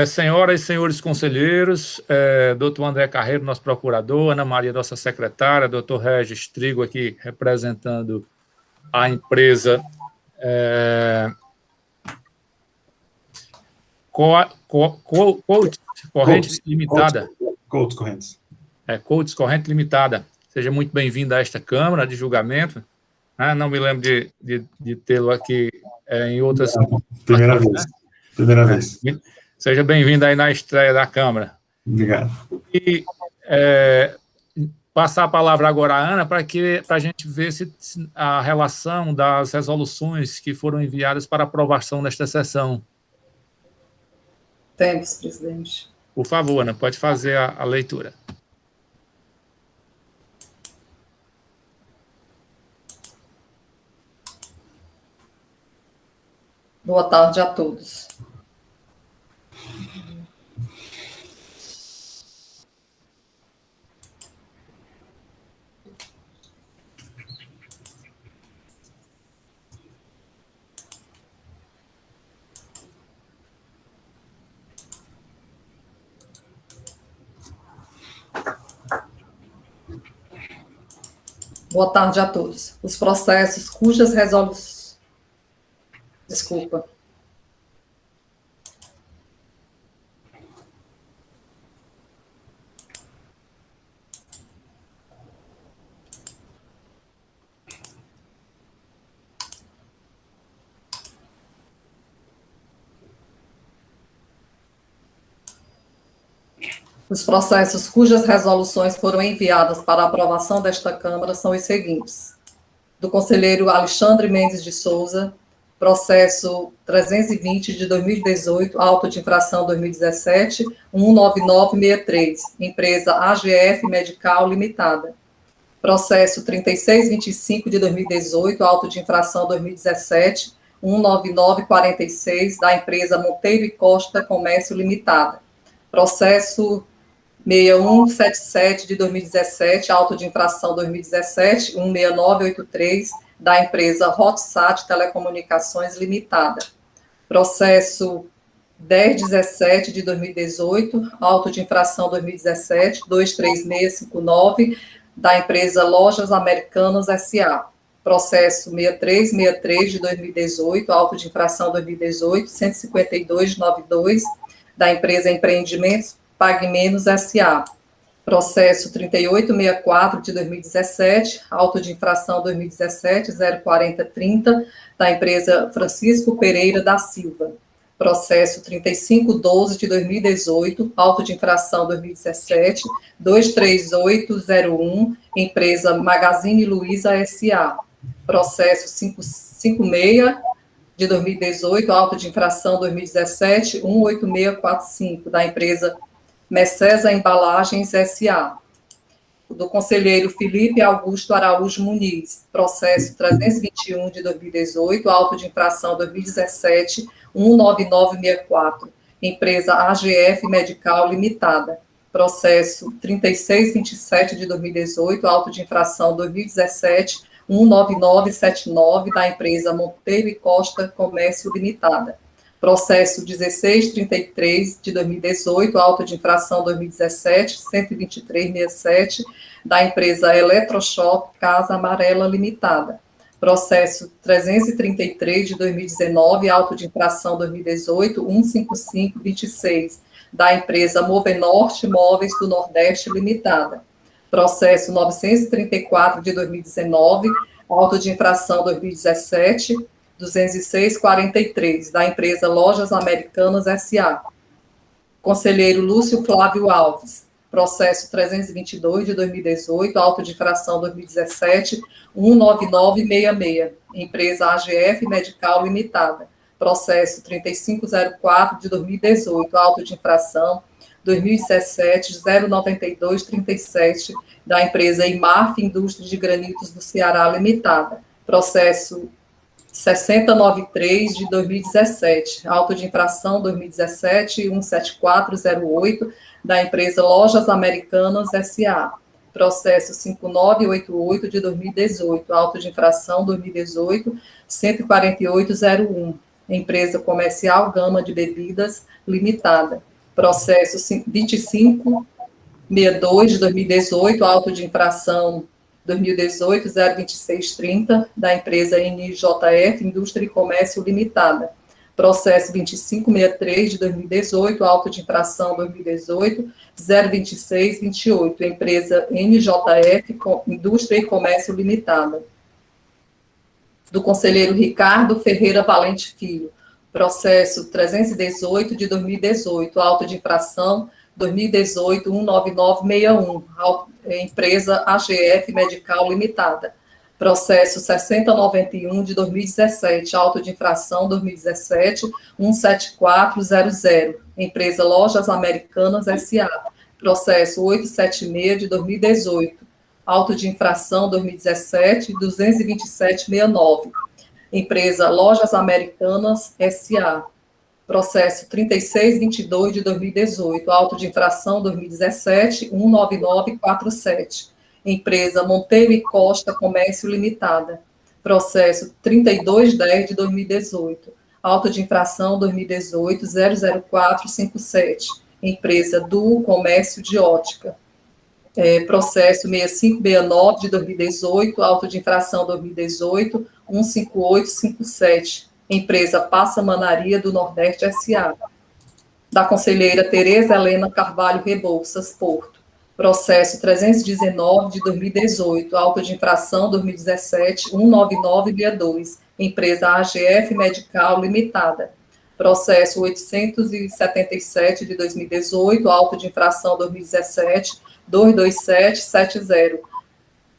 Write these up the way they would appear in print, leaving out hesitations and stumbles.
Senhoras e senhores conselheiros, doutor André Carreiro, nosso procurador, Ana Maria, nossa secretária, doutor Regis Trigo, aqui representando a empresa Coates Corrente Limitada. Coates Correntes. Coates Corrente Limitada. Seja muito bem-vindo a esta Câmara de Julgamento. Não me lembro de tê-lo aqui em outras... Primeira vez. Primeira vez. Seja bem-vindo aí na estreia da Câmara. Obrigado. E passar a palavra agora à Ana para a gente ver se a relação das resoluções que foram enviadas para aprovação nesta sessão. Temos, presidente. Por favor, Ana, pode fazer a leitura. Boa tarde a todos. Boa tarde a todos. Os processos cujas resoluções... Desculpa. Os processos cujas resoluções foram enviadas para aprovação desta Câmara são os seguintes: do conselheiro Alexandre Mendes de Souza, processo 320 de 2018, auto de infração 2017, 19963, empresa AGF Medical Limitada. Processo 3625 de 2018, auto de infração 2017, 19946, da empresa Monteiro e Costa Comércio Limitada. Processo 6177 de 2017, auto de infração 2017, 16983, da empresa Hotsat Telecomunicações Limitada. Processo 1017 de 2018, auto de infração 2017, 23659, da empresa Lojas Americanas S.A. Processo 6363 de 2018, auto de infração 2018, 15292, da empresa Empreendimentos Pague Menos S.A. Processo 3864 de 2017, auto de infração 2017, 04030, da empresa Francisco Pereira da Silva. Processo 3512 de 2018, auto de infração 2017, 23801, empresa Magazine Luiza S.A. Processo 556 de 2018, auto de infração 2017, 18645, da empresa Messesa Embalagens S.A. Do conselheiro Felipe Augusto Araújo Muniz, processo 321 de 2018, auto de infração 2017, 19964, empresa AGF Medical Limitada. Processo 3627 de 2018, auto de infração 2017, 19979, da empresa Monteiro e Costa Comércio Limitada. Processo 1633 de 2018, auto de infração 2017, 12367, da empresa Eletroshop Casa Amarela Limitada. Processo 333 de 2019, auto de infração 2018, 15526, da empresa Movenorte Móveis do Nordeste Limitada. Processo 934 de 2019, auto de infração 2017, 20643, da empresa Lojas Americanas S.A. Conselheiro Lúcio Flávio Alves, processo 322 de 2018, auto de infração 2017, 19966, empresa AGF Medical Limitada. Processo 3504 de 2018, auto de infração 2017, 09237, da empresa Imarf Indústria de Granitos do Ceará Limitada. Processo 6093 de 2017, auto de infração 2017, 17408, da empresa Lojas Americanas S.A. Processo 5988 de 2018, auto de infração 2018, 14801, empresa comercial Gama de Bebidas Limitada. Processo 2562 de 2018, auto de infração 2018-02630, da empresa NJF Indústria e Comércio Limitada. Processo 2563 de 2018, auto de infração 2018-02628, empresa NJF Indústria e Comércio Limitada. Do conselheiro Ricardo Ferreira Valente Filho, processo 318 de 2018, auto de infração 2018-19961, empresa AGF Medical Limitada. Processo 6091 de 2017, auto de infração 2017-17400, empresa Lojas Americanas S.A. Processo 876 de 2018, auto de infração 2017-22769, empresa Lojas Americanas S.A. Processo 3622 de 2018, auto de infração 2017-19947, empresa Monteiro e Costa Comércio Limitada. Processo 3210 de 2018, auto de infração 2018-00457, empresa Duo Comércio de Ótica. Processo 6569 de 2018, auto de infração 2018-15857, empresa Passamanaria do Nordeste S.A. Da conselheira Tereza Helena Carvalho Rebouças, Porto. Processo 319 de 2018, auto de infração 2017-19962, empresa AGF Medical Limitada. Processo 877 de 2018, auto de infração 2017-22770,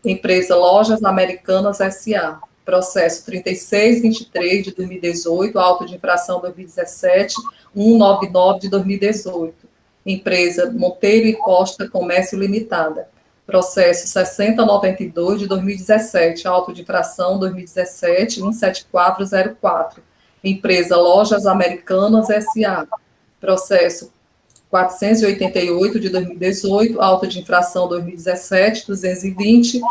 empresa Lojas Americanas S.A. Processo 3623 de 2018, auto de infração 2017-199 de 2018, empresa Monteiro e Costa Comércio Limitada. Processo 6092 de 2017, auto de infração 2017-17404, empresa Lojas Americanas S.A. Processo 488 de 2018, auto de infração 2017-220,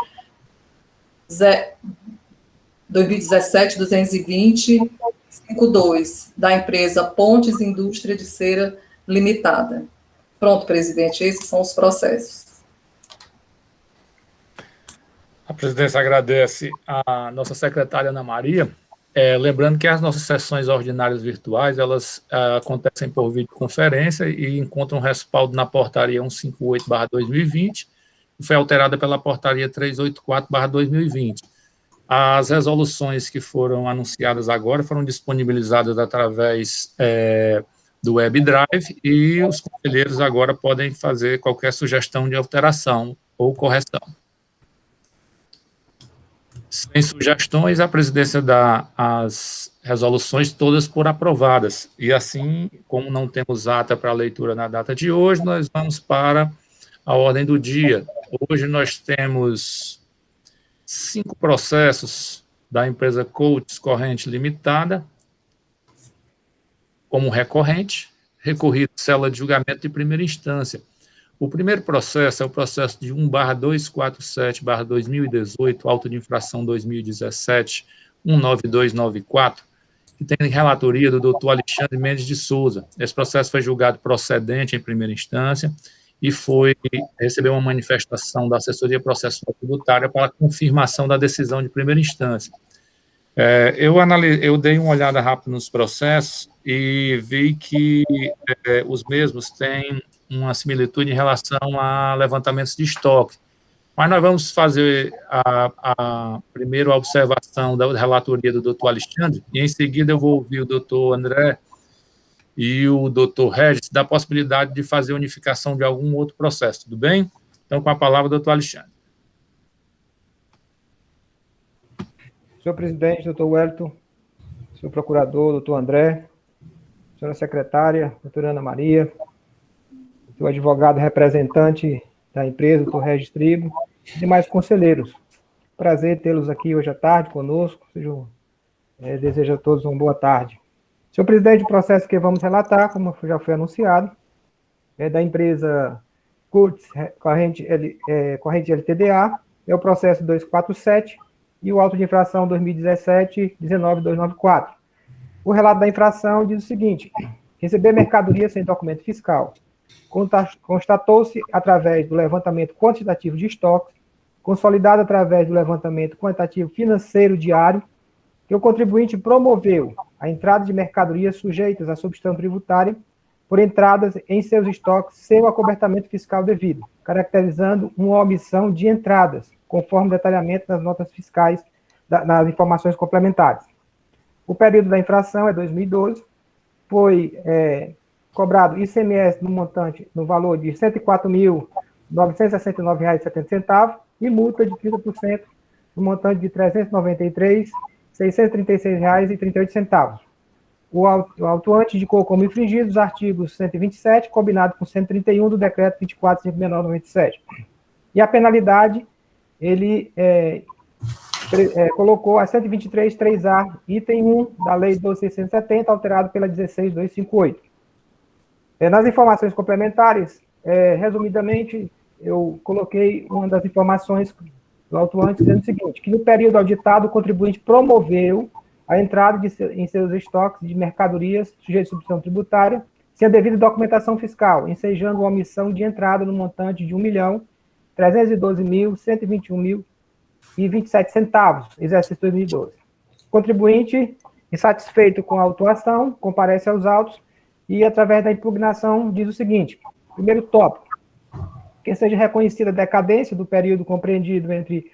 2017-220-52, da empresa Pontes Indústria de Cera Limitada. Pronto, presidente, esses são os processos. A presidência agradece à nossa secretária Ana Maria. Lembrando que as nossas sessões ordinárias virtuais, elas acontecem por videoconferência e encontram respaldo na portaria 158/2020, que foi alterada pela portaria 384/2020. As resoluções que foram anunciadas agora foram disponibilizadas através do WebDrive e os conselheiros agora podem fazer qualquer sugestão de alteração ou correção. Sem sugestões, a presidência dá as resoluções todas por aprovadas. E assim, como não temos ata para leitura na data de hoje, nós vamos para a ordem do dia. Hoje nós temos 5 processos da empresa Coates Corrente Limitada, como recorrente, recorrido à célula de julgamento de primeira instância. O primeiro processo é o processo de 1/247/2018, auto de infração 2017-19294, que tem relatoria do doutor Alexandre Mendes de Souza. Esse processo foi julgado procedente em primeira instância e recebeu uma manifestação da assessoria processual tributária para a confirmação da decisão de primeira instância. Eu dei uma olhada rápida nos processos e vi que os mesmos têm uma similitude em relação a levantamentos de estoque. Mas nós vamos fazer primeiro a observação da relatoria do doutor Alexandre, e em seguida eu vou ouvir o doutor André e o doutor Regis da possibilidade de fazer unificação de algum outro processo, tudo bem? Então, com a palavra, doutor Alexandre. Senhor presidente, doutor Wellington, senhor procurador, doutor André, senhora secretária, doutora Ana Maria, o advogado representante da empresa, doutor Regis Trigo, e demais conselheiros. Prazer tê-los aqui hoje à tarde conosco. Desejo a todos uma boa tarde. Senhor presidente, o processo que vamos relatar, como já foi anunciado, é da empresa Coates Corrente LTDA, é o processo 247 e o auto de infração 2017-19294. O relato da infração diz o seguinte: receber mercadoria sem documento fiscal. Constatou-se através do levantamento quantitativo de estoques, consolidado através do levantamento quantitativo financeiro diário, que o contribuinte promoveu a entrada de mercadorias sujeitas à substituição tributária por entradas em seus estoques sem o acobertamento fiscal devido, caracterizando uma omissão de entradas, conforme detalhamento das notas fiscais, nas informações complementares. O período da infração é 2012, foi cobrado ICMS no montante, no valor de R$ 104.969,70 e multa de 30% no montante de R$ 393.636,38. O autuante indicou como infringidos os artigos 127, combinado com 131 do Decreto 24.569/97. E a penalidade, ele colocou a 123.3A, item 1 da Lei 12.670, alterado pela 16.258. Nas informações complementares, resumidamente, eu coloquei uma das informações do autuante dizendo o seguinte, que no período auditado, o contribuinte promoveu a entrada em seus estoques de mercadorias sujeitas à substituição tributária sem a devida documentação fiscal, ensejando uma omissão de entrada no montante de R$ 1.312.121,27, exercício 2012. O contribuinte, insatisfeito com a autuação, comparece aos autos e, através da impugnação, diz o seguinte: primeiro tópico, que seja reconhecida a decadência do período compreendido entre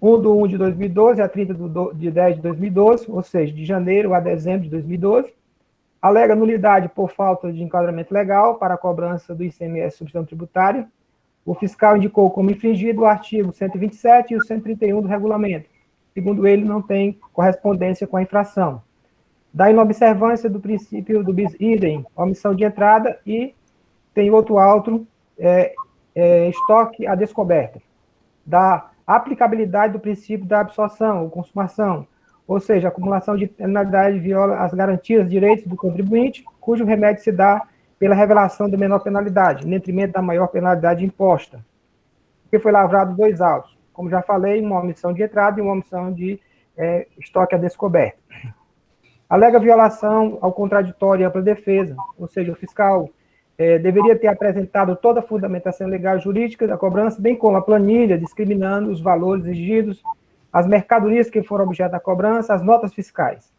1/1 de 2012 a 30 de 10 de 2012, ou seja, de janeiro a dezembro de 2012, alega nulidade por falta de enquadramento legal para a cobrança do ICMS substituição tributária. O fiscal indicou como infringido o artigo 127 e o 131 do regulamento. Segundo ele, não tem correspondência com a infração. Da inobservância do princípio do bis idem, omissão de entrada, e tem outro auto, estoque a descoberta. Da aplicabilidade do princípio da absorção ou consumação, ou seja, a acumulação de penalidade viola as garantias de direitos do contribuinte, cujo remédio se dá pela revelação da menor penalidade, em detrimento da maior penalidade imposta. Porque foi lavrado 2 autos, como já falei, uma omissão de entrada e uma omissão de estoque a descoberta. Alega violação ao contraditório e ampla defesa, ou seja, o fiscal deveria ter apresentado toda a fundamentação legal e jurídica da cobrança, bem como a planilha discriminando os valores exigidos, as mercadorias que foram objeto da cobrança, as notas fiscais.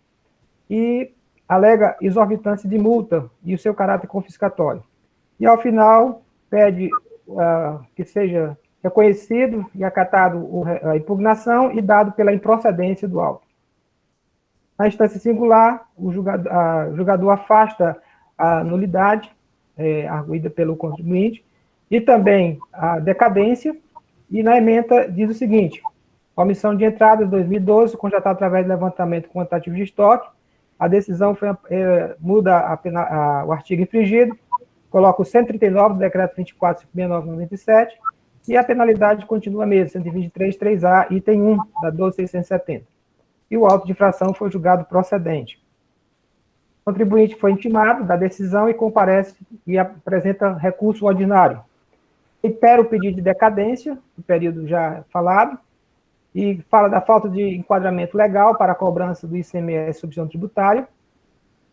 E alega exorbitância de multa e o seu caráter confiscatório. E, ao final, pede que seja reconhecido e acatado a impugnação e dado pela improcedência do auto. Na instância singular, o julgador afasta a nulidade arguída pelo contribuinte e também a decadência, e na ementa diz o seguinte: omissão de entradas 2012, constatado através do levantamento quantitativo de estoque, a decisão muda o artigo infringido, coloca o 139 do decreto 24.569/97 e a penalidade continua a mesma, 123.3A, item 1 da 12.670. E o auto de infração foi julgado procedente. O contribuinte foi intimado da decisão e comparece e apresenta recurso ordinário. Reitera o pedido de decadência, o período já falado, e fala da falta de enquadramento legal para a cobrança do ICMS substituição tributária,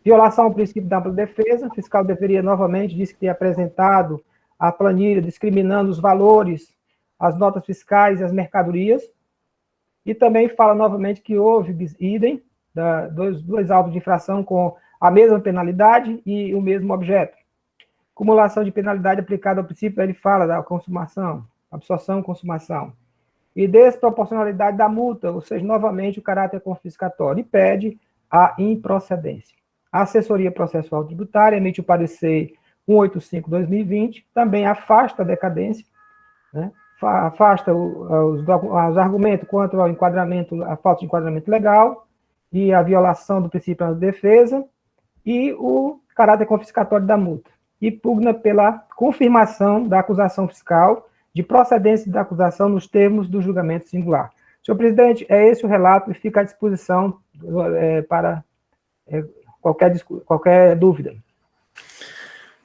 violação ao princípio da ampla defesa, o fiscal deveria novamente, disse que ter apresentado a planilha discriminando os valores, as notas fiscais e as mercadorias, e também fala novamente que houve bis idem, dois autos de infração com a mesma penalidade e o mesmo objeto. Cumulação de penalidade aplicada ao princípio, ele fala da consumação, absorção, consumação. E desproporcionalidade da multa, ou seja, novamente o caráter confiscatório, e pede a improcedência. A assessoria processual tributária emite o parecer 185/2020, também afasta a decadência, né? Afasta os argumentos quanto ao enquadramento, a falta de enquadramento legal e a violação do princípio da defesa e o caráter confiscatório da multa. E pugna pela confirmação da acusação fiscal, de procedência da acusação nos termos do julgamento singular. Senhor presidente, é esse o relato e fica à disposição para qualquer dúvida.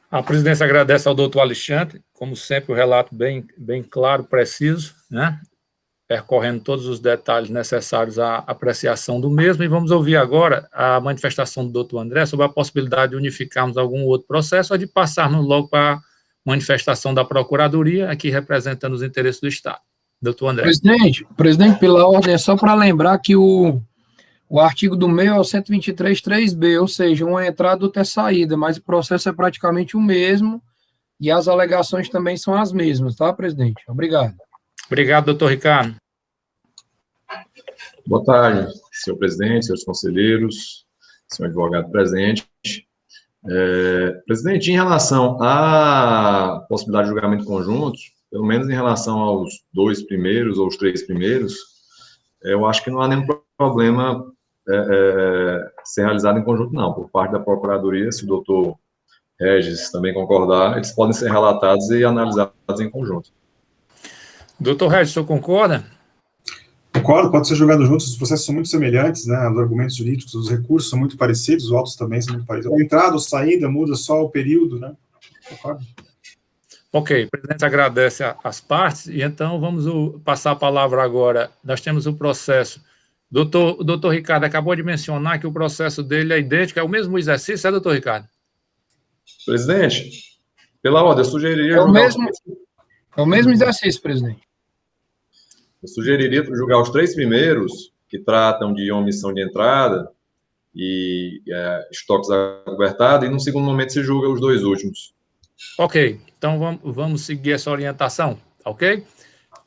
A presidência agradece ao doutor Alexandre, como sempre, o relato bem claro, preciso, né? percorrendo todos os detalhes necessários à apreciação do mesmo, e vamos ouvir agora a manifestação do doutor André sobre a possibilidade de unificarmos algum outro processo ou de passarmos logo para a manifestação da Procuradoria, aqui representando os interesses do Estado. Doutor André. Presidente, pela ordem, é só para lembrar que o artigo do meio é o 123.3b, ou seja, uma entrada ou outra saída, mas o processo é praticamente o mesmo e as alegações também são as mesmas, tá, presidente? Obrigado. Obrigado, doutor Ricardo. Boa tarde, senhor presidente, senhores conselheiros, senhor advogado presente. Presidente, em relação à possibilidade de julgamento conjunto, pelo menos em relação aos 2 primeiros ou os 3 primeiros, eu acho que não há nenhum problema ser realizado em conjunto, não. Por parte da Procuradoria, se o doutor Regis também concordar, eles podem ser relatados e analisados em conjunto. Doutor Regis, o senhor concorda? Concordo, pode ser julgado juntos, os processos são muito semelhantes, né, os argumentos jurídicos, os recursos são muito parecidos, os autos também são muito parecidos. A entrada ou saída muda só o período, né? Concordo. Ok, o presidente agradece as partes, e então vamos passar a palavra agora. Nós temos o processo. O doutor Ricardo acabou de mencionar que o processo dele é idêntico, é o mesmo exercício, é, doutor Ricardo? Presidente, pela ordem, eu sugeriria... É o mesmo exercício, presidente. Eu sugeriria julgar os 3 primeiros, que tratam de omissão de entrada e estoques acobertados, e no segundo momento se julga os 2 últimos. Ok, então vamos seguir essa orientação, ok?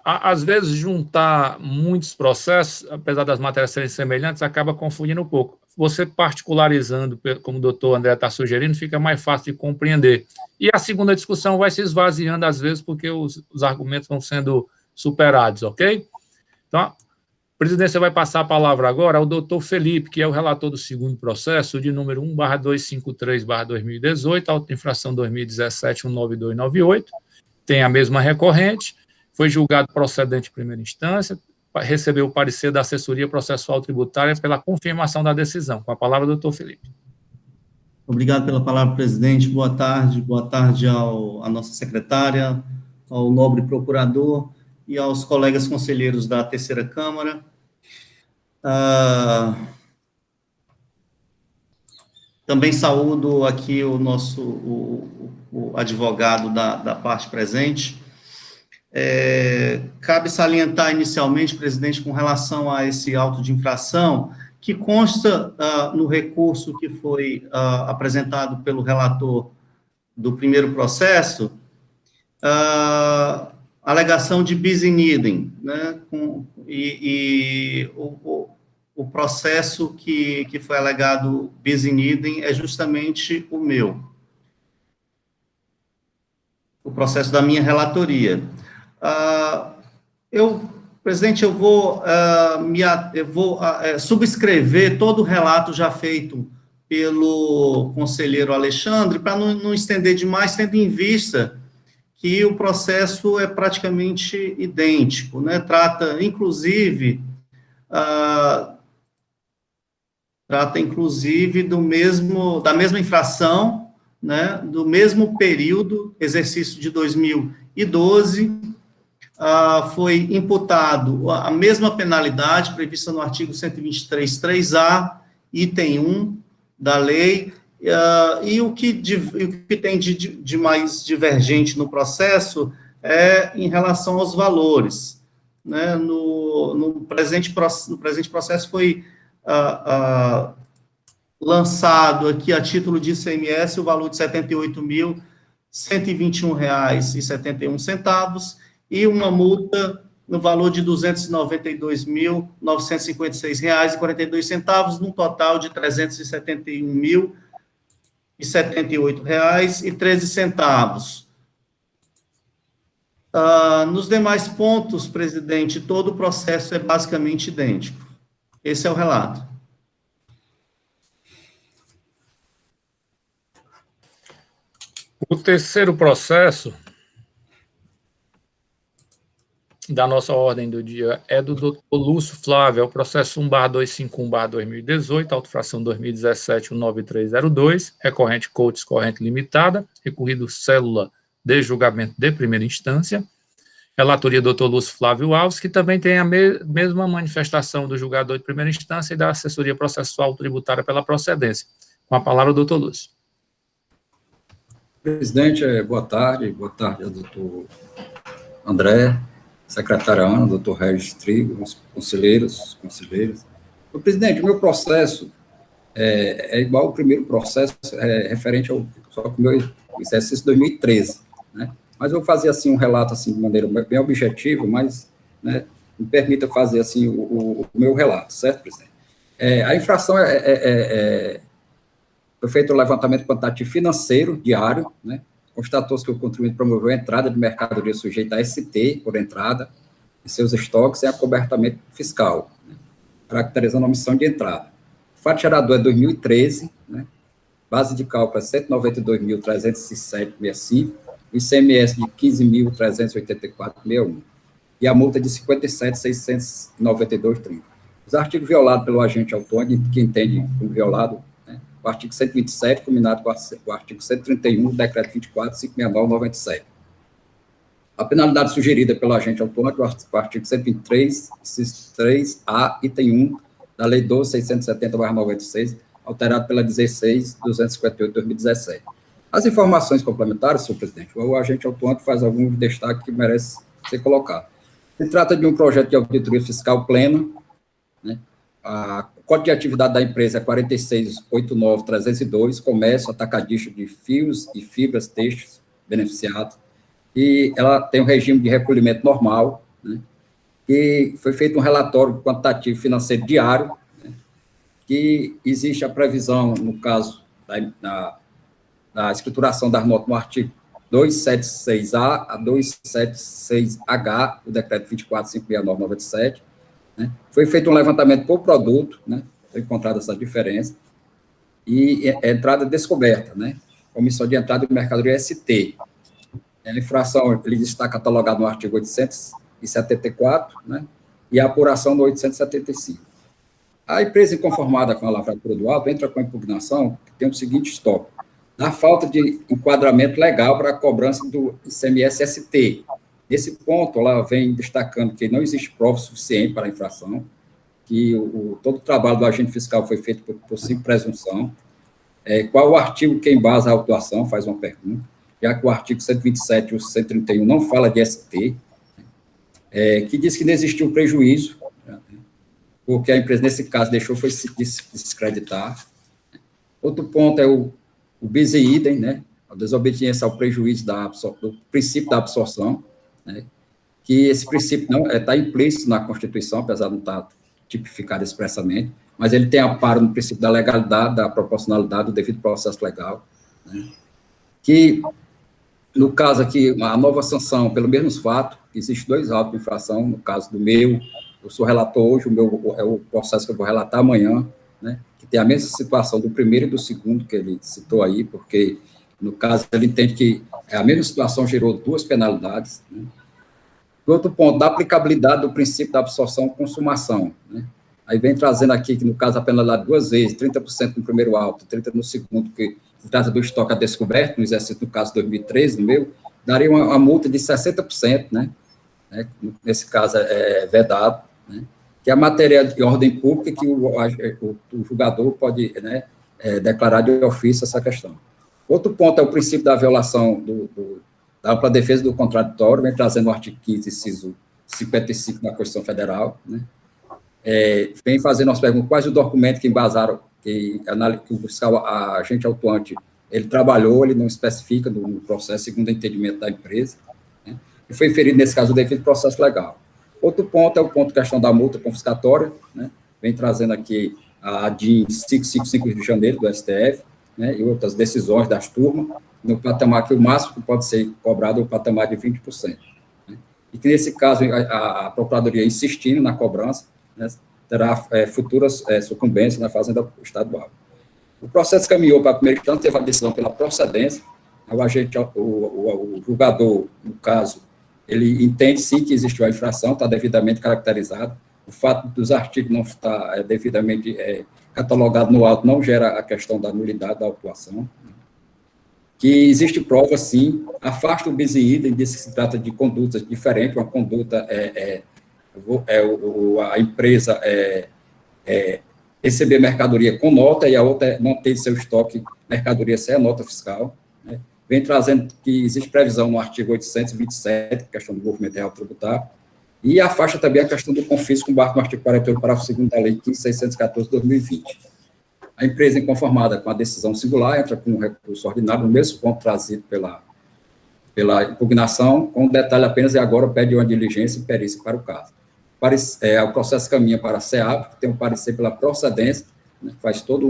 Às vezes, juntar muitos processos, apesar das matérias serem semelhantes, acaba confundindo um pouco. Você particularizando, como o doutor André está sugerindo, fica mais fácil de compreender. E a segunda discussão vai se esvaziando, às vezes, porque os argumentos vão sendo superados, ok? Então, a presidência vai passar a palavra agora ao doutor Felipe, que é o relator do segundo processo, de número 1/253/2018, auto-infração 2017-19298, tem a mesma recorrente, foi julgado procedente em primeira instância, recebeu o parecer da assessoria processual tributária pela confirmação da decisão. Com a palavra, doutor Felipe. Obrigado pela palavra, presidente. Boa tarde à nossa secretária, ao nobre procurador e aos colegas conselheiros da terceira Câmara. Também saúdo aqui o nosso o advogado da parte presente. Cabe salientar inicialmente, presidente, com relação a esse auto de infração, que consta no recurso que foi apresentado pelo relator do primeiro processo, alegação de bis in idem, né, o processo que foi alegado bis in idem é justamente o meu, o processo da minha relatoria. Presidente, eu vou subscrever todo o relato já feito pelo conselheiro Alexandre, para não estender demais, tendo em vista que o processo é praticamente idêntico, né? Trata, inclusive, da mesma infração, né? Do mesmo período, exercício de 2012, foi imputado a mesma penalidade prevista no artigo 123.3a, item 1 da lei, e o que tem de mais divergente no processo é em relação aos valores, né? No presente processo foi lançado aqui a título de ICMS o valor de R$ 78.121,71, e uma multa no valor de R$ 292.956,42, num total de R$ 371.078,13. Nos demais pontos, presidente, todo o processo é basicamente idêntico. Esse é o relato. O terceiro processo da nossa ordem do dia é do doutor Lúcio Flávio, é o processo 1/251/2018, autofração 2017-19302, recorrente Coates Corrente Limitada, recorrido célula de julgamento de primeira instância, Relatoria do Dr. Lúcio Flávio Alves, que também tem a mesma manifestação do julgador de primeira instância e da assessoria processual tributária pela procedência. Com a palavra, o Dr. Lúcio. Presidente, boa tarde ao doutor André, secretária Ana, doutor Regis Trigo, os conselheiros. O presidente, o meu processo é igual ao primeiro processo, referente ao meu exercício 2013, né? Mas eu vou fazer, assim, um relato, assim, de maneira bem objetiva, mas, né, me permita fazer, assim, o meu relato, certo, presidente? A infração foi feito o levantamento quantitativo financeiro diário, né? Constatou-se que o contribuinte promoveu a entrada de mercadoria sujeita a ST por entrada em seus estoques sem acobertamento fiscal, né? Caracterizando a omissão de entrada. O fato gerador é 2013, né? Base de cálculo é 192.307,65, o ICMS de 15.384,61 e a multa de 57.692,30. Os artigos violados pelo agente autônomo, que entende como violado, né? O artigo 127, combinado com o artigo 131 do decreto 24.569/97. A penalidade sugerida pelo agente autônomo, o artigo 123, inciso 3A, item 1, da Lei 12.670/96, alterado pela 16.258/2017. As informações complementares, senhor presidente, o agente autônomo faz alguns destaques que merecem ser colocados. Se trata de um projeto de auditoria fiscal plena, né? O código de atividade da empresa é 46.89.302, comércio atacadista de fios e fibras têxteis beneficiados, e ela tem um regime de recolhimento normal, né? E foi feito um relatório quantitativo financeiro diário, né? Que existe a previsão, no caso da escrituração das notas no artigo 276A a 276H do decreto 24.569/97, né? Foi feito um levantamento por produto, né? Foi encontrada essa diferença, e entrada descoberta, né? Omissão de entrada de mercadoria ST. A infração, ele está catalogado no artigo 874, né? E a apuração no 875. A empresa inconformada com a lavratura do auto entra com a impugnação, que tem o seguinte histórico: da falta de enquadramento legal para a cobrança do ICMS-ST. Nesse ponto, ela vem destacando que não existe prova suficiente para a infração, que todo o trabalho do agente fiscal foi feito por simples presunção. Qual o artigo que embasa a autuação? Faz uma pergunta, já que o artigo 127 e o 131 não fala de ST, que diz que não existiu prejuízo, né, porque a empresa, nesse caso, deixou foi se descreditar. Outro ponto é o bis e idem, né, a desobediência ao prejuízo do princípio da absorção, né, que esse princípio não está implícito na Constituição, apesar de não estar tipificado expressamente, mas ele tem amparo no princípio da legalidade, da proporcionalidade, do devido processo legal, né, que, no caso aqui, a nova sanção, pelo menos fato, existe 2 autos de infração, no caso do meu, eu sou relator hoje, o meu é o processo que eu vou relatar amanhã, né, que tem a mesma situação do primeiro e do segundo que ele citou aí, porque, no caso, ele entende que a mesma situação gerou 2 penalidades, né. Outro ponto, da aplicabilidade do princípio da absorção e consumação, né. Aí vem trazendo aqui que, no caso, a penalidade 2 vezes, 30% no primeiro auto, 30% no segundo, que se trata do estoque a descoberto, no exercício do caso 2013, no meu, daria uma multa de 60%, né, nesse caso é vedado, né, que é a matéria de ordem pública que o julgador pode, né, declarar de ofício essa questão. Outro ponto é o princípio da violação da ampla defesa do contraditório, vem trazendo o artigo 15, inciso 55 da Constituição Federal, né, vem fazendo as perguntas, quais os documentos que embasaram, que o fiscal, a agente autuante, ele trabalhou, ele não especifica no processo, segundo o entendimento da empresa, né, e foi inferido, nesse caso, o devido processo legal. Outro ponto é o ponto questão da multa confiscatória, né, vem trazendo aqui a DIN 555 de janeiro do STF, né, e outras decisões das turmas, no patamar que o máximo que pode ser cobrado é o patamar de 20%. Né, e que, nesse caso, a Procuradoria insistindo na cobrança, né, terá futuras sucumbências na Fazenda Estadual. O processo caminhou para a primeira instância, teve a decisão pela procedência, o julgador, no caso, ele entende sim que existiu a infração, está devidamente caracterizado, o fato dos artigos não estar devidamente catalogado no auto não gera a questão da nulidade da autuação. que existe prova, sim, afasta o bis in idem, diz que se trata de condutas diferentes, uma conduta a empresa receber mercadoria com nota e a outra é manter seu estoque mercadoria sem a nota fiscal, né? Vem trazendo que existe previsão no artigo 827, questão do movimento real tributário, e afasta também a questão do confisco com base no artigo 48, parágrafo 2º da Lei 15.614 de 2020. A empresa inconformada com a decisão singular entra com um recurso ordinário no mesmo ponto trazido pela impugnação, com um detalhe apenas, e agora pede uma diligência e perícia para o caso. O processo caminha para a SEAP, que tem um parecer pela procedência, né, faz toda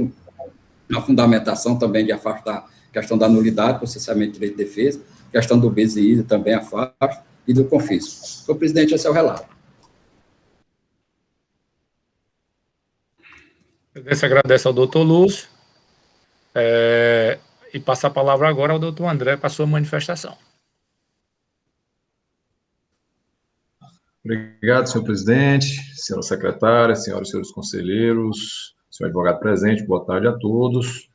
uma fundamentação também de afastar a questão da nulidade, processamento de direito de defesa, questão do bis in idem também afasta, e do confisco. Senhor presidente, esse é o relato. A presidência agradece ao doutor Lúcio e passa a palavra agora ao doutor André para a sua manifestação. Obrigado, senhor presidente, senhora secretária, senhoras e senhores conselheiros, senhor advogado presente, boa tarde a todos.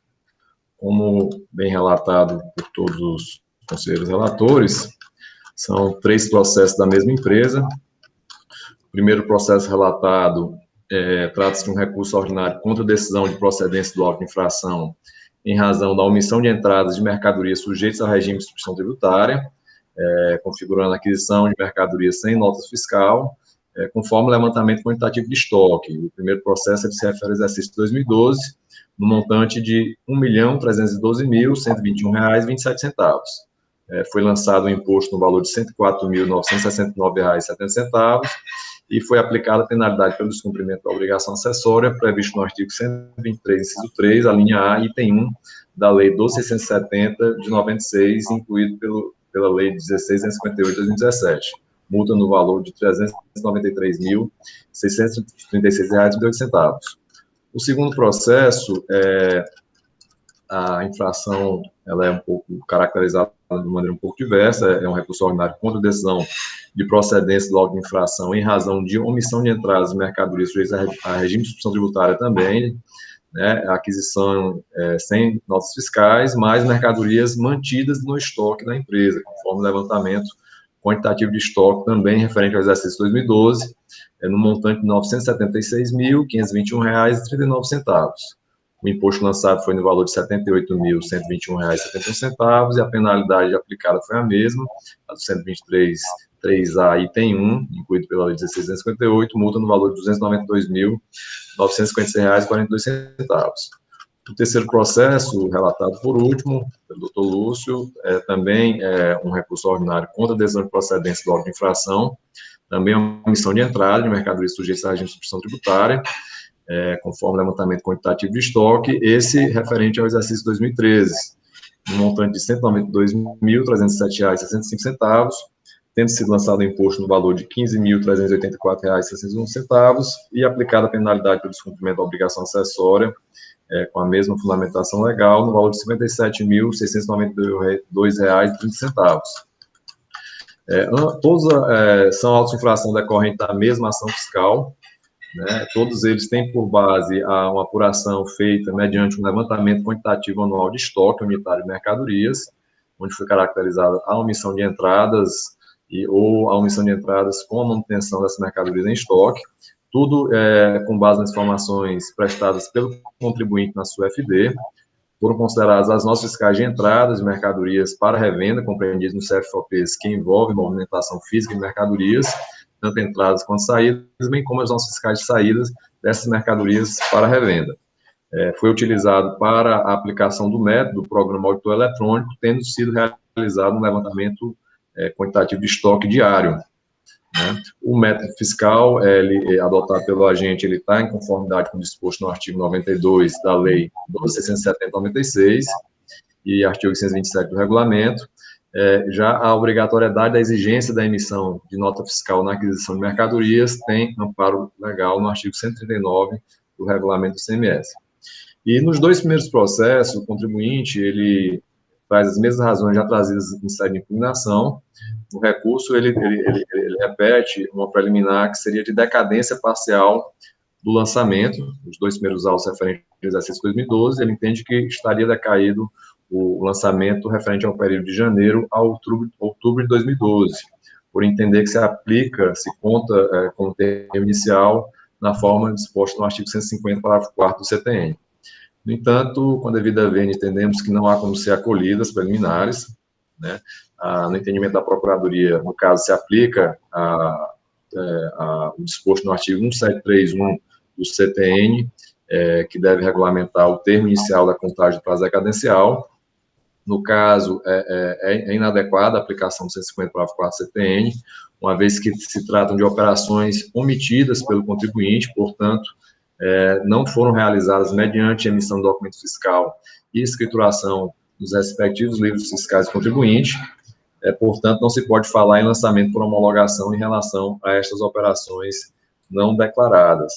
Como bem relatado por todos os conselheiros relatores, são 3 processos da mesma empresa. O primeiro processo relatado trata-se de um recurso ordinário contra a decisão de procedência do auto de infração em razão da omissão de entradas de mercadorias sujeitas ao regime de substituição tributária, configurando a aquisição de mercadorias sem nota fiscal, conforme o levantamento quantitativo de estoque. O primeiro processo se refere ao exercício de 2012, no montante de R$ 1.312.121,27. Foi lançado o imposto no valor de R$ 104.969,70 e foi aplicada a penalidade pelo descumprimento da obrigação acessória previsto no artigo 123, inciso 3, a linha A, item 1, da Lei 12.670, de 96, incluído pela Lei 16.158, de 2017. Multa no valor de R$ 393.636,28. O segundo processo, a infração ela é um pouco caracterizada de maneira um pouco diversa, é um recurso ordinário contra a decisão de procedência do auto de infração em razão de omissão de entradas de mercadorias sujeitas a regime de substituição tributária também, né, aquisição sem notas fiscais, mais mercadorias mantidas no estoque da empresa, conforme o levantamento quantitativo de estoque também referente ao exercício 2012, no montante de R$ 976.521,39. O imposto lançado foi no valor de R$ 78.121,71 e a penalidade aplicada foi a mesma, a do 123, 3A, item 1, incluído pela Lei 16.158, multa no valor de R$ 292.956,42. O terceiro processo, relatado por último, pelo doutor Lúcio, também é um recurso ordinário contra a decisão de procedência do auto de infração, também é uma omissão de entrada de mercadorias sujeitas a regime de substituição tributária, conforme o levantamento quantitativo de estoque, esse referente ao exercício 2013, no montante de R$ 192.307,65, tendo sido lançado o imposto no valor de R$ 15.384,61 e aplicada a penalidade pelo descumprimento da obrigação acessória, com a mesma fundamentação legal, no valor de R$ 57.692,30. Todos são autos de infração decorrentes da mesma ação fiscal, né? Todos eles têm por base uma apuração feita mediante um levantamento quantitativo anual de estoque unitário de mercadorias, onde foi caracterizada a omissão de entradas ou a omissão de entradas com a manutenção dessas mercadorias em estoque, tudo com base nas informações prestadas pelo contribuinte na sua FD. Foram consideradas as notas fiscais de entradas de mercadorias para revenda, compreendidas no CFOPs que envolvem movimentação física de mercadorias, tanto entradas quanto saídas, bem como as notas fiscais de saídas dessas mercadorias para revenda. Foi utilizado para a aplicação do método do programa auditor eletrônico, tendo sido realizado um levantamento quantitativo de estoque diário, né? O método fiscal, ele adotado pelo agente, ele está em conformidade com o disposto no artigo 92 da Lei 12.670/96 e artigo 827 do regulamento. Já a obrigatoriedade da exigência da emissão de nota fiscal na aquisição de mercadorias tem amparo legal no artigo 139 do regulamento do CMS. E nos dois primeiros processos, o contribuinte, ele traz as mesmas razões já trazidas em sede de impugnação. O recurso, ele repete uma preliminar que seria de decadência parcial do lançamento, os dois primeiros autos referentes ao exercício 2012, ele entende que estaria decaído o lançamento referente ao período de janeiro a outubro de 2012, por entender que se conta como termo inicial na forma disposta no artigo 150, parágrafo 4º do CTN. No entanto, com a devida vênia, entendemos que não há como ser acolhidas preliminares, né? No entendimento da Procuradoria, no caso, se aplica o disposto no artigo 1731 do CTN, que deve regulamentar o termo inicial da contagem do prazo decadencial. No caso, é inadequada a aplicação do 150, parágrafo 4 do CTN, uma vez que se tratam de operações omitidas pelo contribuinte, portanto, não foram realizadas mediante emissão do documento fiscal e escrituração dos respectivos livros fiscais do contribuinte, portanto, não se pode falar em lançamento por homologação em relação a estas operações não declaradas.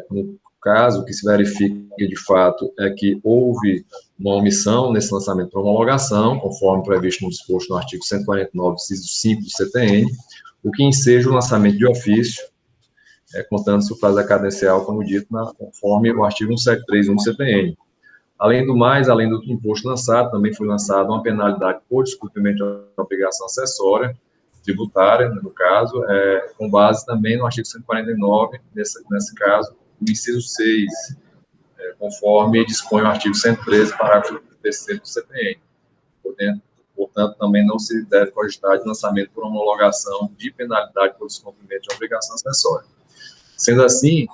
No caso, o que se verifica de fato é que houve uma omissão nesse lançamento por homologação, conforme previsto no disposto no artigo 149, inciso 5 do CTN, o que enseja o lançamento de ofício, contando-se o prazo decadencial, como dito, conforme o artigo 1731 do CTN. Além do mais, além do imposto lançado, também foi lançada uma penalidade por descumprimento da obrigação acessória, tributária, no caso, com base também no artigo 149, nesse caso, o inciso 6, conforme dispõe o artigo 113, parágrafo 3º do CTN. Portanto, também não se deve cogitar de lançamento por homologação de penalidade por descumprimento de obrigação acessória. Sendo assim,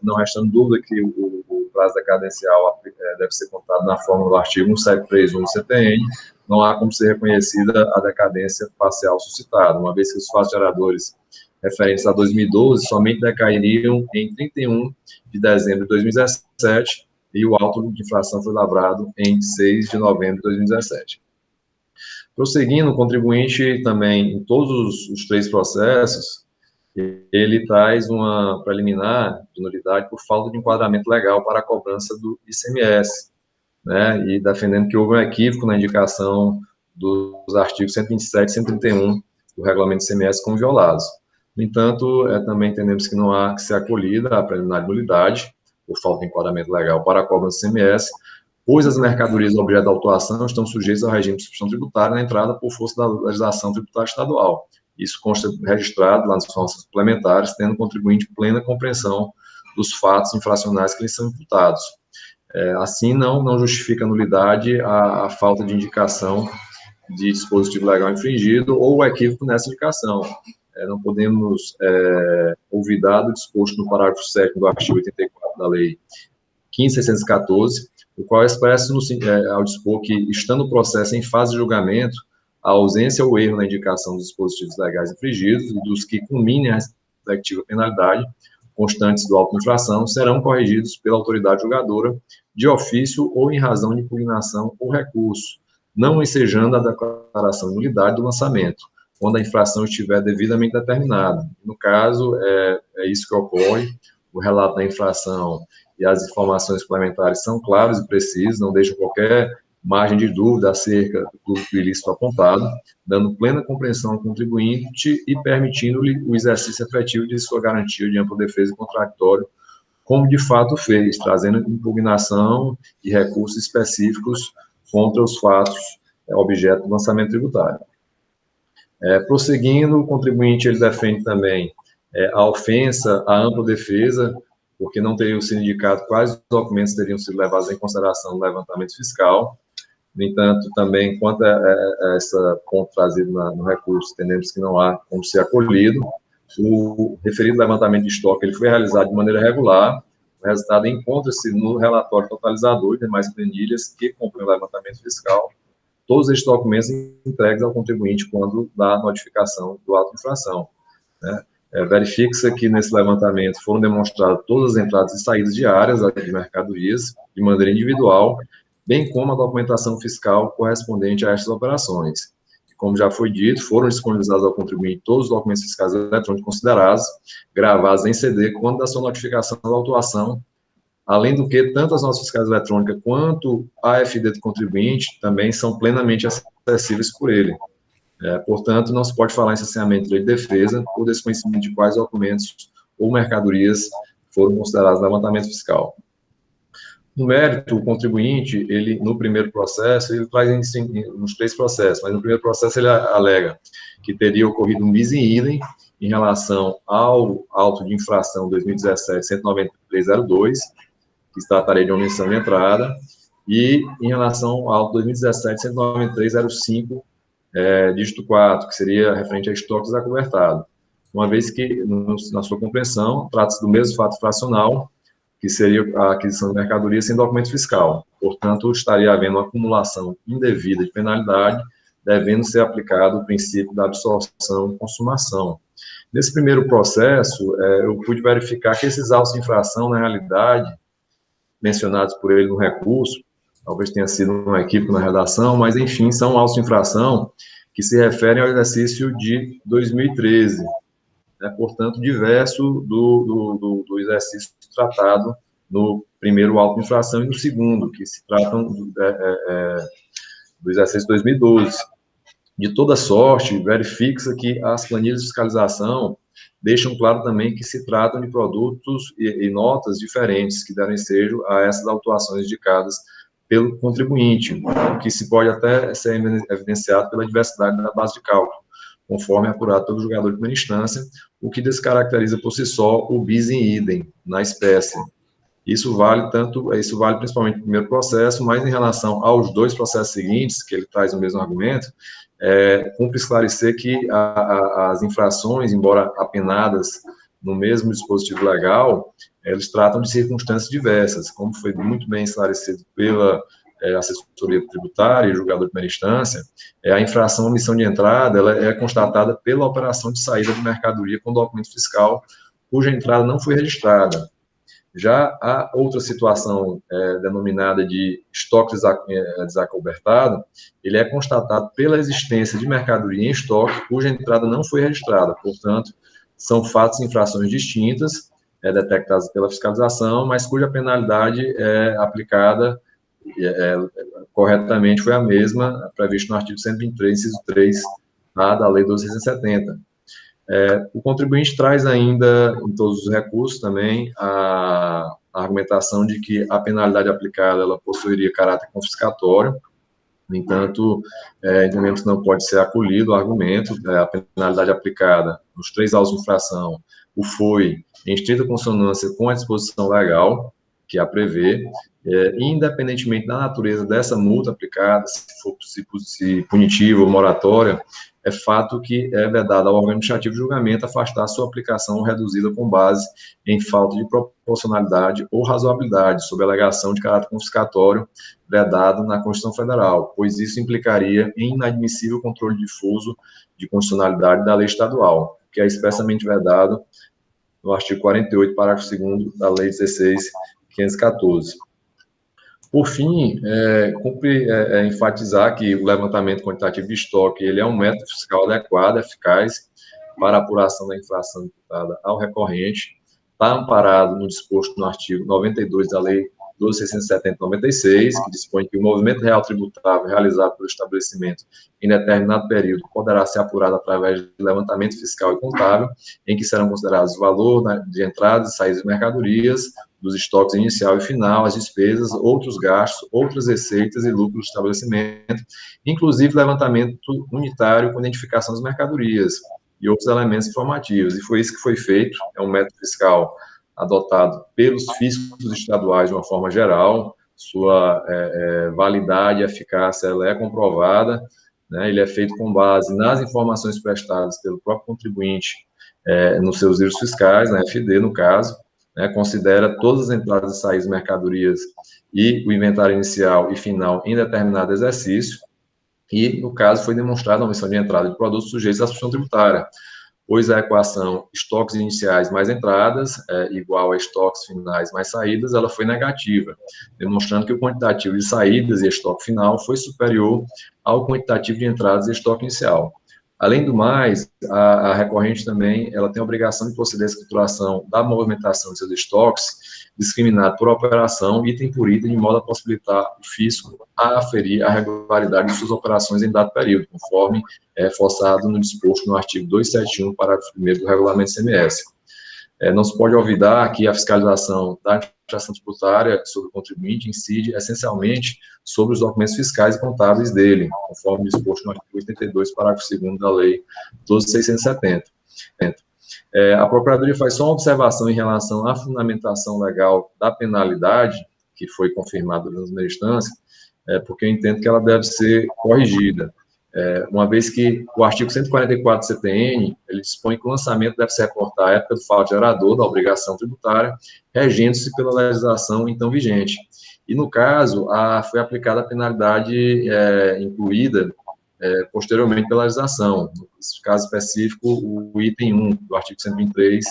não restando dúvida que o prazo decadencial deve ser contado na forma do artigo 1731 do CTN, não há como ser reconhecida a decadência parcial suscitada, uma vez que os fatos geradores referentes a 2012 somente decairiam em 31 de dezembro de 2017 e o auto de infração foi lavrado em 6 de novembro de 2017. Prosseguindo, o contribuinte também, em todos os 3 processos, ele traz uma preliminar de nulidade por falta de enquadramento legal para a cobrança do ICMS, né, e defendendo que houve um equívoco na indicação dos artigos 127 e 131 do regulamento do ICMS como violados. No entanto, também entendemos que não há que ser acolhida a preliminar de nulidade por falta de enquadramento legal para a cobrança do ICMS, pois as mercadorias objeto da autuação estão sujeitas ao regime de substituição tributária na entrada por força da legislação tributária estadual. Isso consta registrado lá nas formas suplementares, tendo o contribuinte plena compreensão dos fatos infracionais que lhes são imputados. Assim, não justifica a nulidade a falta de indicação de dispositivo legal infringido ou o equívoco nessa indicação. Não podemos olvidar do disposto no parágrafo 7º do artigo 84 da Lei 15.614, o qual expressa ao dispor que, estando o processo em fase de julgamento, a ausência ou erro na indicação dos dispositivos legais infringidos e dos que culminem a respectiva penalidade constantes do auto de infração serão corrigidos pela autoridade julgadora de ofício ou em razão de impugnação ou recurso, não ensejando a declaração de nulidade do lançamento, quando a infração estiver devidamente determinada. No caso, é isso que ocorre, o relato da infração e as informações suplementares são claros e precisos, não deixam qualquer margem de dúvida acerca do ilícito apontado, dando plena compreensão ao contribuinte e permitindo-lhe o exercício efetivo de sua garantia de ampla defesa e contraditório, como de fato fez, trazendo impugnação e recursos específicos contra os fatos objeto do lançamento tributário. Prosseguindo, o contribuinte ele defende também a ofensa à ampla defesa, porque não teria sido indicado quais documentos teriam sido levados em consideração no levantamento fiscal. No entanto, também, quanto a esse ponto trazido no recurso, entendemos que não há como ser acolhido. O referido levantamento de estoque ele foi realizado de maneira regular. O resultado encontra-se no relatório totalizador e demais planilhas que compõem o levantamento fiscal. Todos estes documentos entregues ao contribuinte quando da notificação do auto de infração, né? Verifica-se que nesse levantamento foram demonstradas todas as entradas e saídas diárias de mercadorias de maneira individual, bem como a documentação fiscal correspondente a estas operações. Como já foi dito, foram disponibilizados ao contribuinte todos os documentos fiscais eletrônicos considerados, gravados em CD, quando da sua notificação da autuação, além do que, tanto as notas fiscais eletrônicas quanto a AFD do contribuinte também são plenamente acessíveis por ele. Portanto, não se pode falar em cerceamento de defesa por desconhecimento de quais documentos ou mercadorias foram considerados levantamento fiscal. No mérito, o contribuinte, ele, no primeiro processo, ele traz nos 3 processos, mas no primeiro processo ele alega que teria ocorrido um bis in idem em relação ao auto de infração 2017-19302, que se trataria de omissão de entrada, e em relação ao auto 2017-19305, dígito 4, que seria referente a estoques acobertados, uma vez que, na sua compreensão, trata-se do mesmo fato fracional, que seria a aquisição de mercadoria sem documento fiscal. Portanto, estaria havendo uma acumulação indevida de penalidade, devendo ser aplicado o princípio da absorção e consumação. Nesse primeiro processo, eu pude verificar que esses autos de infração, na realidade, mencionados por ele no recurso, talvez tenha sido uma equipe na redação, mas, enfim, são autos de infração que se referem ao exercício de 2013, portanto, diverso do exercício tratado no primeiro auto de infração e no segundo, que se tratam do exercício de 2012. De toda sorte, verifica-se que as planilhas de fiscalização deixam claro também que se tratam de produtos e notas diferentes que deram ensejo a essas autuações indicadas pelo contribuinte, o que se pode até ser evidenciado pela diversidade da base de cálculo, conforme apurado pelo julgador de primeira instância, o que descaracteriza por si só o bis in idem na espécie. Isso vale principalmente no primeiro processo, mas em relação aos 2 processos seguintes, que ele traz o mesmo argumento, cumpre esclarecer que as infrações, embora apenadas no mesmo dispositivo legal, eles tratam de circunstâncias diversas, como foi muito bem esclarecido pela assessoria tributária e julgador de primeira instância. A infração à omissão de entrada, ela é constatada pela operação de saída de mercadoria com documento fiscal, cuja entrada não foi registrada. Já a outra situação, denominada de estoque desacobertado, ele é constatado pela existência de mercadoria em estoque, cuja entrada não foi registrada. Portanto, são fatos e infrações distintas, detectadas pela fiscalização, mas cuja penalidade aplicada corretamente foi a mesma prevista no artigo 123, inciso 3, da Lei 12.670. O contribuinte traz ainda, em todos os recursos também, a argumentação de que a penalidade aplicada, ela possuiria caráter confiscatório. No entanto, entendemos que não pode ser acolhido o argumento, a penalidade aplicada nos 3 autos de infração, o foi em estrita consonância com a disposição legal, que a prevê, independentemente da natureza dessa multa aplicada, se for punitiva ou moratória, é fato que é vedado ao órgão administrativo de julgamento afastar sua aplicação reduzida com base em falta de proporcionalidade ou razoabilidade, sob alegação de caráter confiscatório vedado na Constituição Federal, pois isso implicaria em inadmissível controle difuso de constitucionalidade da lei estadual, que é expressamente vedado no artigo 48, parágrafo 2º da Lei 16.514. Por fim, cumpre enfatizar que o levantamento quantitativo de estoque ele é um método fiscal adequado, eficaz, para a apuração da infração imputada ao recorrente, está amparado no disposto no artigo 92 da Lei 12.670/96, que dispõe que o movimento real tributável realizado pelo estabelecimento em determinado período poderá ser apurado através de levantamento fiscal e contábil, em que serão considerados o valor de entradas e saídas de mercadorias, dos estoques inicial e final, as despesas, outros gastos, outras receitas e lucros do estabelecimento, inclusive levantamento unitário com identificação das mercadorias e outros elementos informativos. E foi isso que foi feito, é um método fiscal adotado pelos fiscos estaduais de uma forma geral, sua validade e eficácia ela é comprovada, né, ele é feito com base nas informações prestadas pelo próprio contribuinte nos seus livros fiscais, na FD, no caso, né, considera todas as entradas e saídas de mercadorias e o inventário inicial e final em determinado exercício, e, no caso, foi demonstrada a omissão de entrada de produtos sujeitos à substituição tributária, pois a equação estoques iniciais mais entradas igual a estoques finais mais saídas, ela foi negativa, demonstrando que o quantitativo de saídas e estoque final foi superior ao quantitativo de entradas e estoque inicial. Além do mais, a recorrente também, ela tem a obrigação de proceder à escrituração da movimentação de seus estoques, discriminado por operação, item por item, de modo a possibilitar o fisco a aferir a regularidade de suas operações em dado período, conforme forçado no disposto no artigo 271, parágrafo 1º do Regulamento CMS. Não se pode olvidar que a fiscalização da administração tributária sobre o contribuinte incide essencialmente sobre os documentos fiscais e contábeis dele, conforme disposto no artigo 82, parágrafo 2º da Lei 12.670. A Procuradoria faz só uma observação em relação à fundamentação legal da penalidade, que foi confirmada na primeira instância, porque eu entendo que ela deve ser corrigida, uma vez que o artigo 144 do CTN, ele dispõe que o lançamento deve se reportar à época do fato gerador da obrigação tributária, regendo-se pela legislação então vigente. E, no caso, foi aplicada a penalidade incluída posteriormente pela legislação. No caso específico, o item 1 do artigo 123,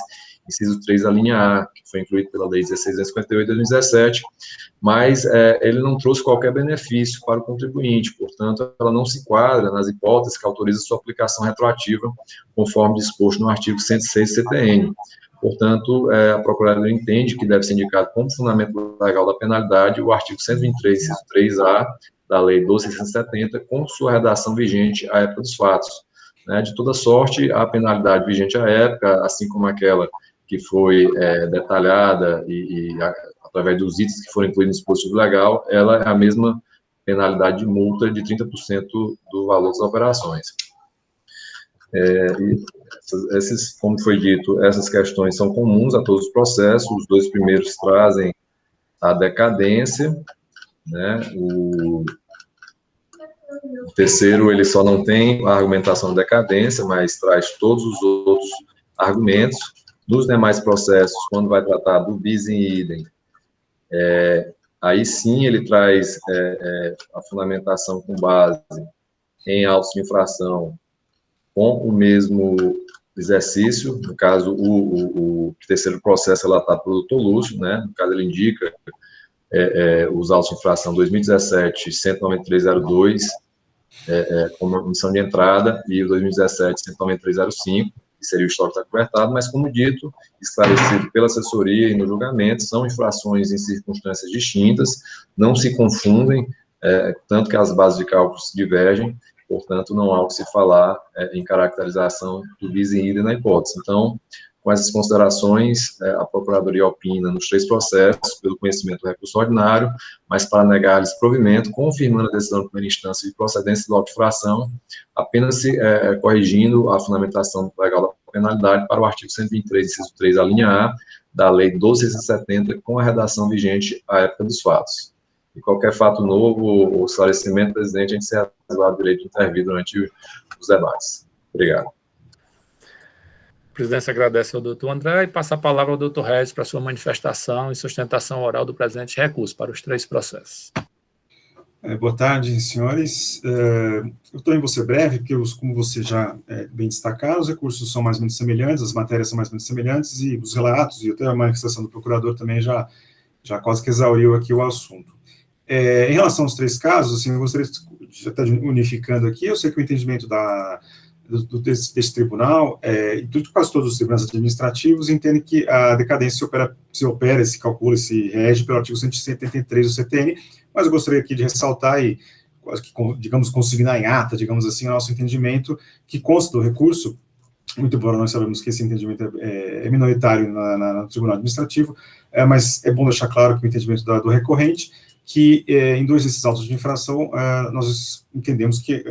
inciso 3, a linha A, que foi incluído pela Lei 16.258 de 2017, mas ele não trouxe qualquer benefício para o contribuinte, portanto, ela não se enquadra nas hipóteses que autorizam sua aplicação retroativa, conforme disposto no artigo 106 do CTN. Portanto, a Procuradoria entende que deve ser indicado como fundamento legal da penalidade o artigo 123, inciso 3A, da Lei 12.670, com sua redação vigente à época dos fatos. De toda sorte, a penalidade vigente à época, assim como aquela que foi detalhada e através dos itens que foram incluídos no dispositivo legal, ela é a mesma penalidade de multa de 30% do valor das operações. Como foi dito, essas questões são comuns a todos os processos. Os dois primeiros trazem a decadência, o terceiro, ele só não tem a argumentação de decadência, mas traz todos os outros argumentos. Nos demais processos, quando vai tratar do bis in idem, aí sim ele traz a fundamentação com base em autos de infração com o mesmo exercício. No caso, o terceiro processo relatado pelo Dr. Lúcio, no caso ele indica os autos de infração 2017, 193.02, como missão de entrada, e o 2017, 193.05, que seria o histórico da cobertado, mas, como dito, esclarecido pela assessoria e no julgamento, são infrações em circunstâncias distintas, não se confundem, tanto que as bases de cálculo se divergem, portanto, não há o que se falar em caracterização do bis in idem na hipótese. Então, com essas considerações, a Procuradoria opina nos 3 processos, pelo conhecimento do recurso ordinário, mas para negar-lhes provimento, confirmando a decisão de primeira instância de procedência do auto de infração, apenas corrigindo a fundamentação legal da penalidade para o artigo 123, inciso 3, a linha A, da Lei 12.670, com a redação vigente à época dos fatos. E qualquer fato novo ou esclarecimento, presidente, a gente se reserva o direito de intervir durante os debates. Obrigado. A presidência agradece ao doutor André e passa a palavra ao doutor Regis para sua manifestação e sustentação oral do presente recurso para os 3 processos. Boa tarde, senhores. Eu também vou ser breve, porque, como você já bem destacaram, os recursos são mais ou menos semelhantes, as matérias são mais ou menos semelhantes, e os relatos, e até a manifestação do procurador também já quase que exauriu aqui o assunto. Em relação aos 3 casos, assim, eu gostaria de estar unificando aqui. Eu sei que o entendimento desse tribunal, e quase todos os tribunais administrativos entendem que a decadência se opera, se calcula, se rege pelo artigo 173 do CTN, mas eu gostaria aqui de ressaltar e, digamos, consignar em ata, digamos assim, o nosso entendimento, que consta do recurso, muito embora nós sabemos que esse entendimento é minoritário no tribunal administrativo, mas é bom deixar claro que o entendimento do recorrente, que em 2 desses autos de infração, nós entendemos que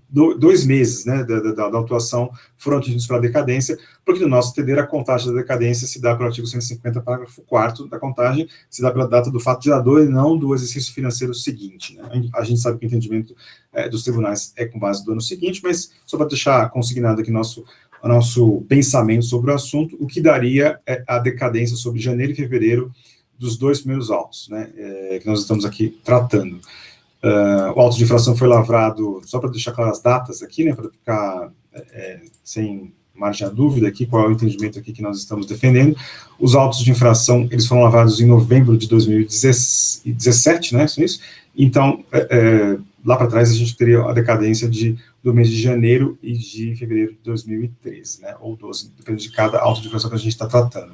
2 meses, da atuação foram atingidos pela decadência, porque no nosso entender a contagem da decadência se dá pelo artigo 150, parágrafo 4º da contagem, se dá pela data do fato gerador e não do exercício financeiro seguinte. A gente sabe que o entendimento dos tribunais é com base do ano seguinte, mas só para deixar consignado aqui o nosso pensamento sobre o assunto, o que daria a decadência sobre janeiro e fevereiro dos 2 primeiros autos, que nós estamos aqui tratando. O auto de infração foi lavrado, só para deixar claras as datas aqui, para ficar sem margem a dúvida aqui, qual é o entendimento aqui que nós estamos defendendo. Os autos de infração, eles foram lavrados em novembro de 2017, isso? Então, lá para trás, a gente teria a decadência do mês de janeiro e de fevereiro de 2013, ou 12, depende de cada auto de infração que a gente está tratando.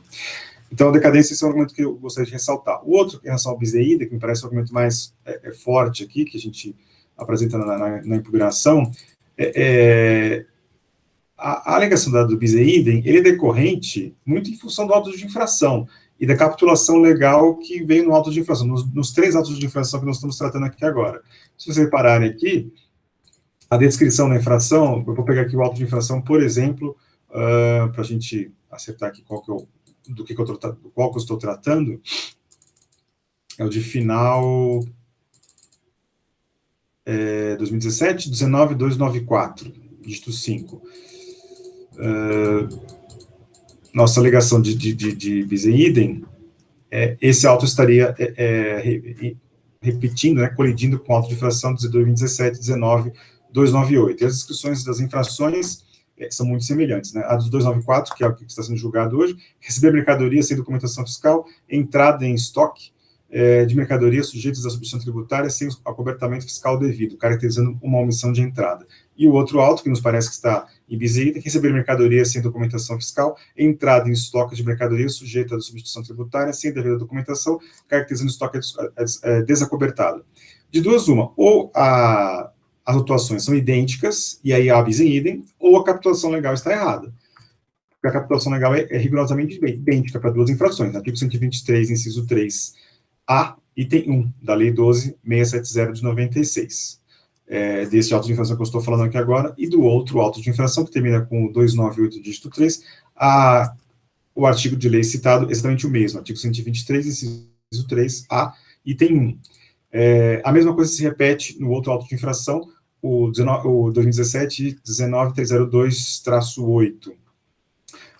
Então, a decadência, esse é um argumento que eu gostaria de ressaltar. O outro, em relação ao bis in idem, que me parece o argumento mais forte aqui, que a gente apresenta na impugnação, a alegação do bis e idem, ele é decorrente muito em função do auto de infração e da capitulação legal que veio no auto de infração, nos 3 autos de infração que nós estamos tratando aqui agora. Se vocês repararem aqui, a descrição da infração, eu vou pegar aqui o auto de infração, por exemplo, para a gente acertar aqui qual que do qual que eu estou tratando, é o de final 2017, 19.294, dígito 5. Nossa alegação de bis e idem, esse auto estaria repetindo, né, colidindo com o auto de infração de 2017, 19.298. E as descrições das infrações são muito semelhantes, né? A dos 294, que é o que está sendo julgado hoje, receber mercadoria sem documentação fiscal, entrada em estoque de mercadorias sujeitas à substituição tributária sem acobertamento fiscal devido, caracterizando uma omissão de entrada. E o outro auto, que nos parece que está em bis e idem, receber mercadoria sem documentação fiscal, entrada em estoque de mercadoria sujeita à substituição tributária sem devida documentação, caracterizando o estoque desacobertado. De duas, uma, ou as atuações são idênticas, e aí há bis e idem, ou a capitulação legal está errada. Porque a capitulação legal é rigorosamente idêntica para 2 infrações. Artigo 123, inciso 3A, item 1, da Lei 12.670 de 96. Desse auto de infração que eu estou falando aqui agora, e do outro auto de infração, que termina com o 298, dígito 3, o artigo de lei citado, exatamente o mesmo, artigo 123, inciso 3A, item 1. A mesma coisa se repete no outro auto de infração, o 2017, 19.302-8.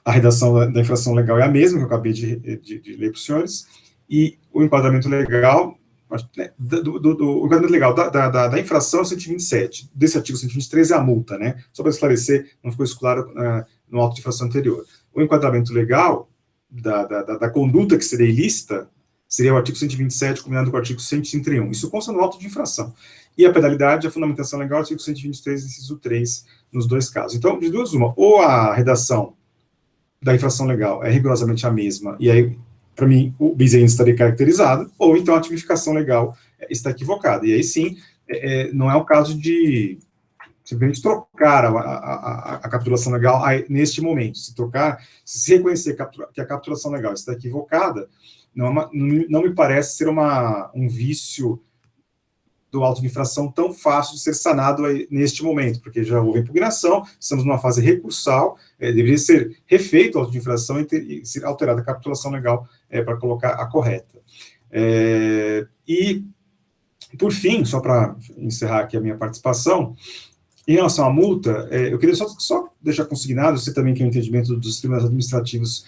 A redação da infração legal é a mesma, que eu acabei de ler para os senhores, e o enquadramento legal, o enquadramento legal da infração é 127, desse artigo 123 é a multa, né? Só para esclarecer, não ficou isso claro no auto de infração anterior. O enquadramento legal da conduta que seria ilícita seria o artigo 127 combinado com o artigo 131. Isso consta no auto de infração. E a penalidade, a fundamentação legal, artigo 123, inciso 3, nos 2 casos. Então, de duas, uma, ou a redação da infração legal é rigorosamente a mesma, e aí, para mim, o bis e idem estaria caracterizado, ou então a tipificação legal está equivocada. E aí, sim, não é o caso de simplesmente trocar a capitulação legal neste momento. Se reconhecer que a capitulação legal está equivocada, não me parece ser um vício do auto de infração tão fácil de ser sanado neste momento, porque já houve impugnação, estamos numa fase recursal, deveria ser refeito o auto de infração e ser alterada a capitulação legal para colocar a correta. E, por fim, só para encerrar aqui a minha participação, em relação à multa, eu queria só deixar consignado, você também que é o entendimento dos tribunais administrativos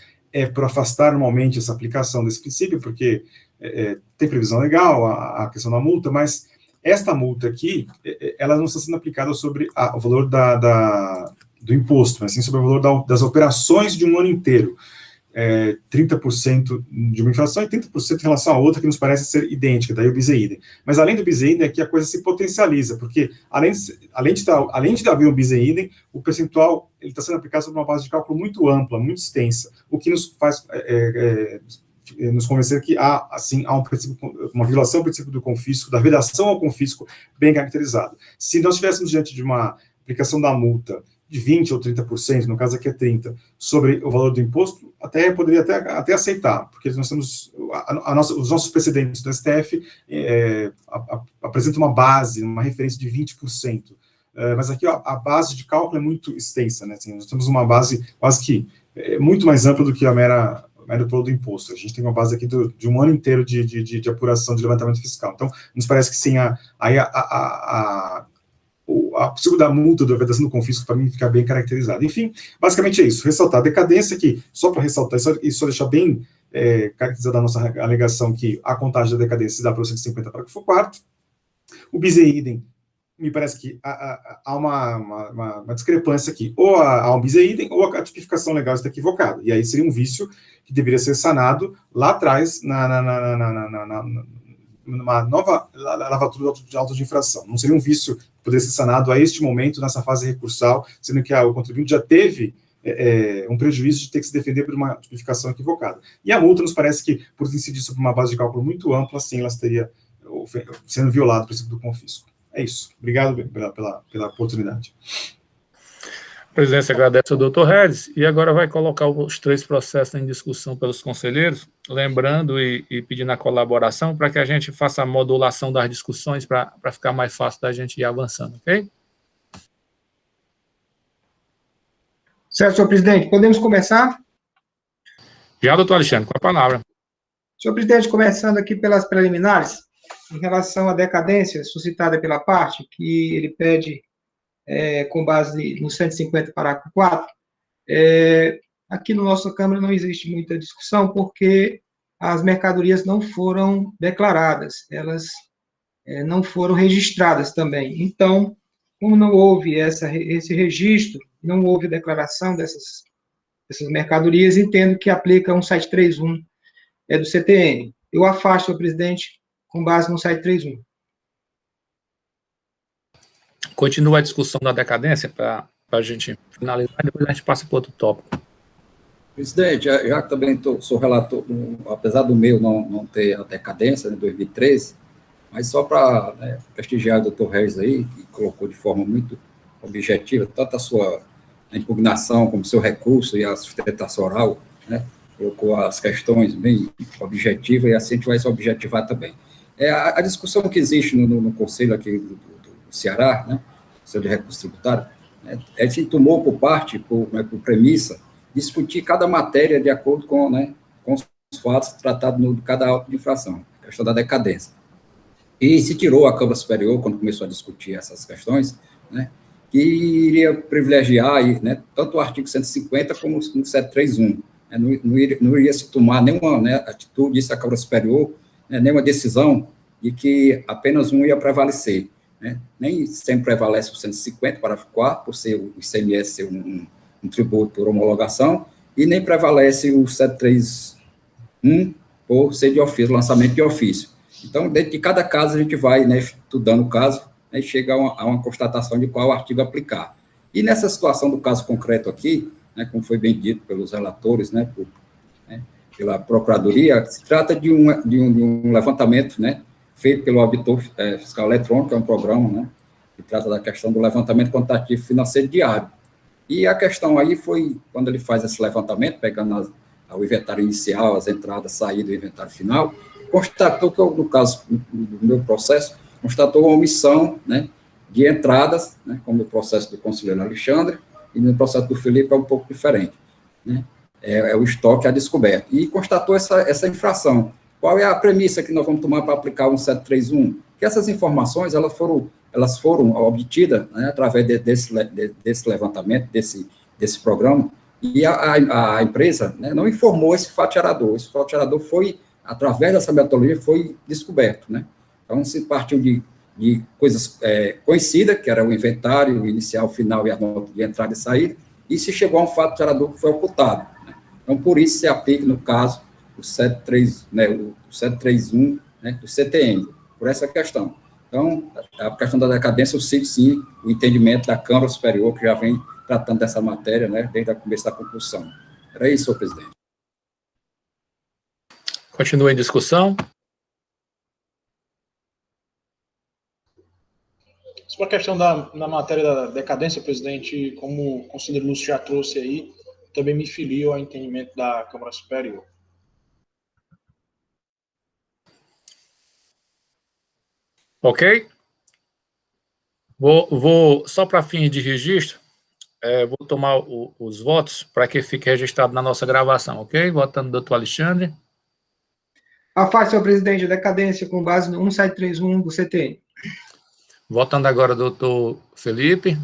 para afastar normalmente essa aplicação desse princípio, porque tem previsão legal, a questão da multa, mas esta multa aqui, ela não está sendo aplicada sobre o valor do imposto, mas sim sobre o valor das operações de um ano inteiro. 30% de uma infração e 30% em relação a outra, que nos parece ser idêntica, daí o bis e idem. Mas além do bis e idem, aqui a coisa se potencializa, porque além de haver um bis e idem, o percentual ele está sendo aplicado sobre uma base de cálculo muito ampla, muito extensa, o que nos faz nos convencer que há uma violação ao princípio do confisco, da vedação ao confisco bem caracterizado. Se nós estivéssemos diante de uma aplicação da multa de 20% ou 30%, no caso aqui é 30%, sobre o valor do imposto, poderia até aceitar, porque nós temos os nossos precedentes do STF apresentam uma base, uma referência de 20%. Mas aqui a base de cálculo é muito extensa, né? Assim, nós temos uma base quase que muito mais ampla do que a mero valor do imposto. A gente tem uma base aqui de um ano inteiro de apuração de levantamento fiscal. Então, nos parece que sim, a possível da multa, da vedação do confisco, para mim, fica bem caracterizado. Enfim, basicamente é isso. Ressaltar a decadência aqui, só para ressaltar, e só deixar bem caracterizada a nossa alegação que a contagem da decadência se dá para o 150 parágrafo 4º. O bis e idem, me parece que há uma discrepância aqui. Ou há um bis e idem, ou a tipificação legal está equivocada. E aí seria um vício que deveria ser sanado lá atrás, numa nova lavatura de auto de infração. Não seria um vício que poderia ser sanado a este momento, nessa fase recursal, sendo que o contribuinte já teve um prejuízo de ter que se defender por uma tipificação equivocada. E a multa nos parece que, por incidir sobre uma base de cálculo muito ampla, sim, ela estaria sendo violado o princípio do confisco. É isso. Obrigado pela oportunidade. presidência agradece ao doutor Regis e agora vai colocar os 3 processos em discussão pelos conselheiros, lembrando e pedindo a colaboração para que a gente faça a modulação das discussões para ficar mais fácil da gente ir avançando, ok? Certo, senhor presidente. Podemos começar? Já, doutor Alexandre, com a palavra. Senhor presidente, começando aqui pelas preliminares, em relação à decadência suscitada pela parte, que ele pede com base no 150, parágrafo 4, aqui no nossa Câmara não existe muita discussão, porque as mercadorias não foram declaradas, elas não foram registradas também. Então, como não houve esse registro, não houve declaração dessas mercadorias, entendo que aplica 1731 do CTN. Eu afasto, senhor presidente, com base no 1731. Continua a discussão da decadência para a gente finalizar e depois a gente passa para outro tópico. Presidente, já que também sou relator, apesar do meu não ter a decadência, em 2013, mas só para prestigiar o doutor Regis aí, que colocou de forma muito objetiva, tanto a sua impugnação como o seu recurso e a sustentação oral, né, colocou as questões bem objetivas e assim a gente vai se objetivar também. A discussão que existe no Conselho aqui do Ceará, né, Conselho de Recursos Tributários, se tomou por premissa, discutir cada matéria de acordo com os fatos tratados de cada auto de infração, a questão da decadência. E se tirou a Câmara Superior, quando começou a discutir essas questões, né, que iria privilegiar tanto o artigo 150 como o 731. Não iria se tomar nenhuma atitude, isso a Câmara Superior, nenhuma decisão de que apenas um ia prevalecer. Nem sempre prevalece o 150, parágrafo 4, por ser o ICMS ser um tributo por homologação, e nem prevalece o 731 por ser de ofício, lançamento de ofício. Então, dentro de cada caso, a gente vai estudando o caso e chega a uma constatação de qual artigo aplicar. E nessa situação do caso concreto aqui, como foi bem dito pelos relatores, pela Procuradoria, se trata de um levantamento, feito pelo Auditor Fiscal Eletrônico, é um programa, que trata da questão do levantamento quantitativo financeiro diário. E a questão aí foi, quando ele faz esse levantamento, pegando o inventário inicial, as entradas, saídas e o inventário final, constatou que, no caso do meu processo, constatou uma omissão de entradas, como o processo do conselheiro Alexandre, e no processo do Felipe é um pouco diferente. É o estoque a descoberto. E constatou essa infração. Qual é a premissa que nós vamos tomar para aplicar o 1731? Que essas informações elas foram obtidas através desse levantamento, desse programa, e a empresa não informou esse faturador. Esse faturador foi, através dessa metodologia, foi descoberto. Então, se partiu de coisas conhecidas, que era o inventário inicial, final e a nota de entrada e saída, e se chegou a um faturador que foi ocultado. Então, por isso se aplica, no caso, o 731 do CTN, por essa questão. Então, a questão da decadência, eu sigo, sim, o entendimento da Câmara Superior, que já vem tratando dessa matéria, desde o começo da conclusão. Era isso, senhor presidente. Continua em discussão. Sobre a questão da matéria da decadência, presidente, como o conselheiro Lúcio já trouxe aí, também me filio ao entendimento da Câmara Superior. Ok? Vou só para fins de registro, vou tomar os votos para que fique registrado na nossa gravação, ok? Votando o doutor Alexandre. Afaste, senhor presidente, a decadência com base no 1731 do CTN. Votando agora o doutor Felipe.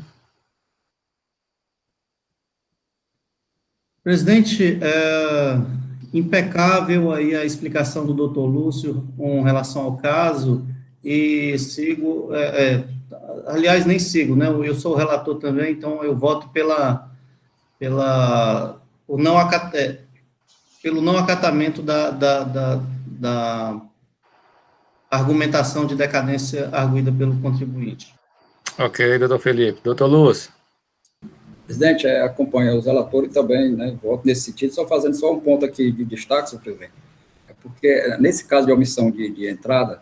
Presidente, impecável aí a explicação do doutor Lúcio com relação ao caso, e sigo, aliás, nem sigo, eu sou o relator também, então eu voto pelo não acatamento da argumentação de decadência arguída pelo contribuinte. Ok, doutor Felipe. Doutor Lúcio. Presidente, acompanha os relatores também, voto nesse sentido, fazendo só um ponto aqui de destaque, senhor presidente, porque nesse caso de omissão de entrada,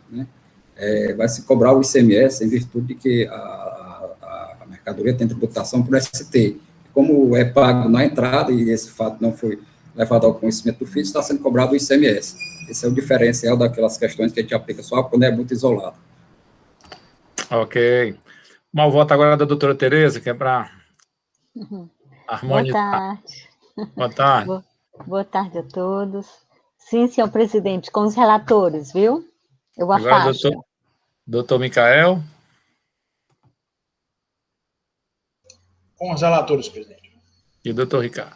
vai se cobrar o ICMS em virtude de que a mercadoria tem tributação por ST. como é pago na entrada, e esse fato não foi levado ao conhecimento do FIT, está sendo cobrado o ICMS. Esse é o diferencial daquelas questões que a gente aplica só quando é muito isolado. Ok. Mal voto agora da doutora Tereza, que é para harmonizar. Boa tarde. Boa tarde. Boa tarde a todos. Sim, senhor presidente, com os relatores, viu? Eu Agora, afasto. doutor Micael. Com os relatores, presidente. E o doutor Ricardo.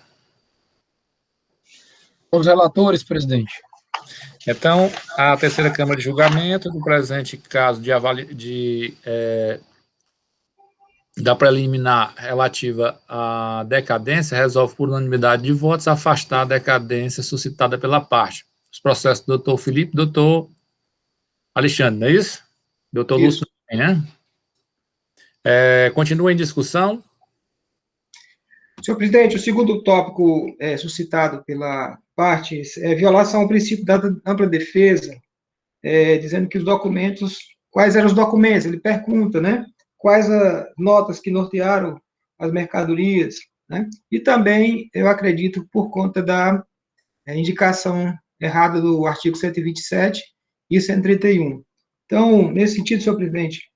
Com os relatores, presidente. Então, a terceira Câmara de Julgamento, do presente caso da preliminar relativa à decadência, resolve por unanimidade de votos afastar a decadência suscitada pela parte. Os processos do doutor Felipe e doutor Alexandre, não é isso? Doutor Lúcio também, né? Continua em discussão. Senhor presidente, o segundo tópico suscitado pela parte é violação ao princípio da ampla defesa, dizendo que os documentos, quais eram os documentos? Ele pergunta, né? Quais as notas que nortearam as mercadorias, né? E também, eu acredito, por conta da indicação errada do artigo 127 e 131. Então, nesse sentido, senhor presidente,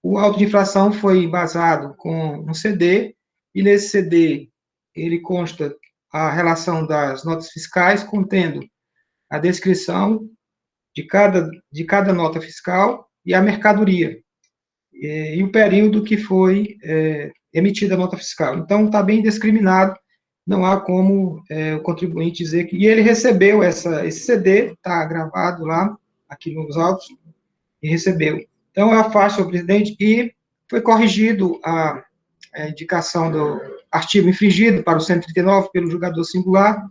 o auto de infração foi embasado com um CD, e nesse CD ele consta a relação das notas fiscais, contendo a descrição de cada nota fiscal e a mercadoria, e o período que foi emitida a nota fiscal. Então, está bem discriminado, não há como o contribuinte dizer que... E ele recebeu esse CD, está gravado lá, aqui nos autos, e recebeu. Então, eu afasto, senhor presidente, e foi corrigido a indicação do artigo infringido para o 139 pelo julgador singular,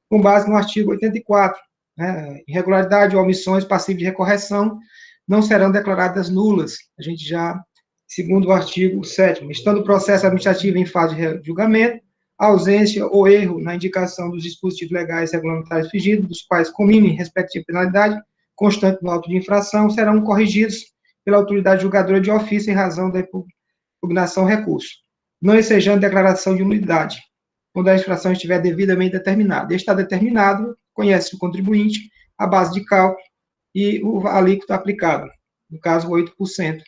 com base no artigo 84. Né? Irregularidade ou omissões passíveis de recorreção não serão declaradas nulas. A gente já, segundo o artigo 7º, estando o processo administrativo em fase de julgamento, a ausência ou erro na indicação dos dispositivos legais regulamentares infringidos, dos quais cominem respectiva penalidade constante no auto de infração, serão corrigidos pela autoridade julgadora de ofício em razão da impugnação ao recurso, não ensejando declaração de nulidade, quando a infração estiver devidamente determinada. Está determinado, conhece o contribuinte, a base de cálculo e o alíquota aplicado, no caso, 8%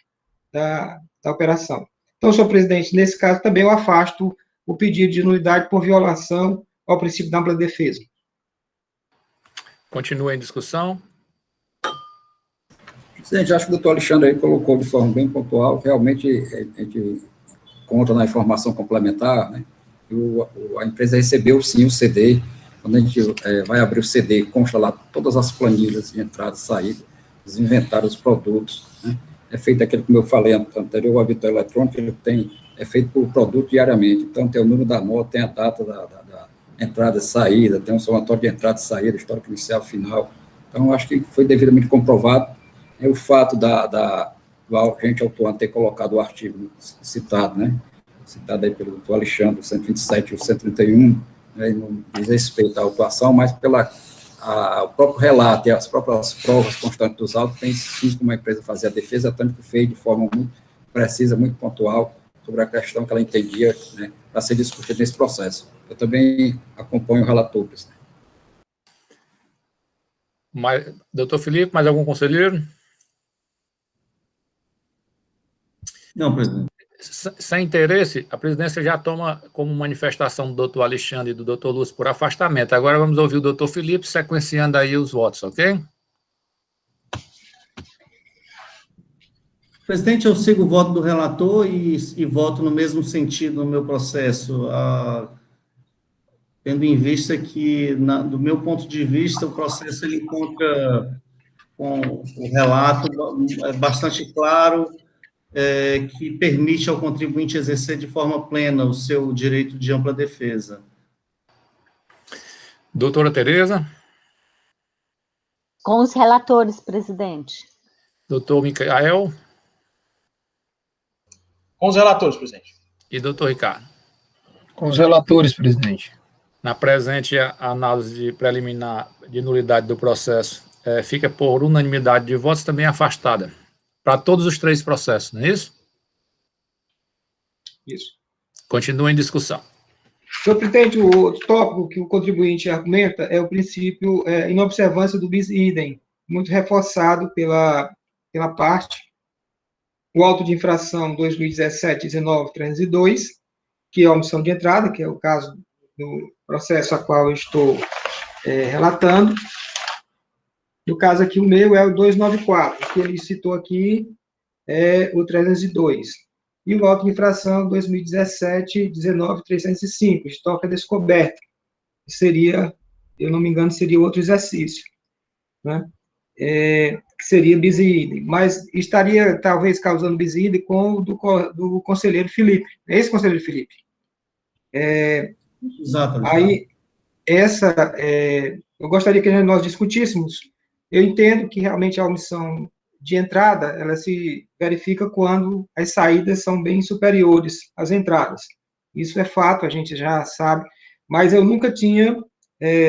da operação. Então, senhor presidente, nesse caso também eu afasto o pedido de nulidade por violação ao princípio da ampla defesa. Continua em discussão. Presidente, acho que o doutor Alexandre aí colocou de forma bem pontual, realmente a gente conta na informação complementar, né? A empresa recebeu sim o CD, quando a gente vai abrir o CD, consta lá todas as planilhas de entrada e saída, os inventários, os produtos, né? É feito aquilo, como eu falei anterior, a vitória eletrônica, ele é feito por produto diariamente, então tem o número da nota, tem a data da entrada e saída, tem um somatório de entrada e saída, histórico inicial e final, então acho que foi devidamente comprovado. O fato do agente autuante ter colocado o artigo citado, né, citado aí pelo doutor Alexandre, o 127 e o 131, né, não diz respeito à autuação, mas o próprio relato e as próprias provas constantes dos autos, tem sim como a empresa fazer a defesa, tanto que fez de forma muito precisa, muito pontual, sobre a questão que ela entendia, né, para ser discutida nesse processo. Eu também acompanho o relator, presidente. Doutor Felipe, mais algum conselheiro? Não, presidente. Sem interesse, a presidência já toma como manifestação do doutor Alexandre e do doutor Lúcio por afastamento. Agora vamos ouvir o doutor Felipe, sequenciando aí os votos, ok? Presidente, eu sigo o voto do relator e voto no mesmo sentido no meu processo, tendo em vista que, do meu ponto de vista, o processo ele encontra com o relato bastante claro, que permite ao contribuinte exercer de forma plena o seu direito de ampla defesa. Doutora Tereza. Com os relatores, presidente. Doutor Micael. Com os relatores, presidente. E doutor Ricardo. Com os relatores, presidente. Na presente análise preliminar de nulidade do processo, fica por unanimidade de votos também afastada. Para todos os três processos, não é isso? Isso. Continua em discussão. Senhor presidente, o outro tópico que o contribuinte argumenta é o princípio inobservância do bis idem, muito reforçado pela parte, o auto de infração 2017-19-302, que é a omissão de entrada, que é o caso do processo a qual eu estou relatando. No caso aqui, o meu é o 294, que ele citou aqui é o 302. E o auto de infração 2017-19-305, estoque descoberto, que seria, eu não me engano, seria outro exercício, né? Que seria bis idem, mas estaria, talvez, causando bis idem com o do conselheiro Felipe. É esse conselheiro Felipe? Exato. Aí, eu gostaria que nós discutíssemos. Eu entendo que realmente a omissão de entrada, ela se verifica quando as saídas são bem superiores às entradas. Isso é fato, a gente já sabe, mas eu nunca tinha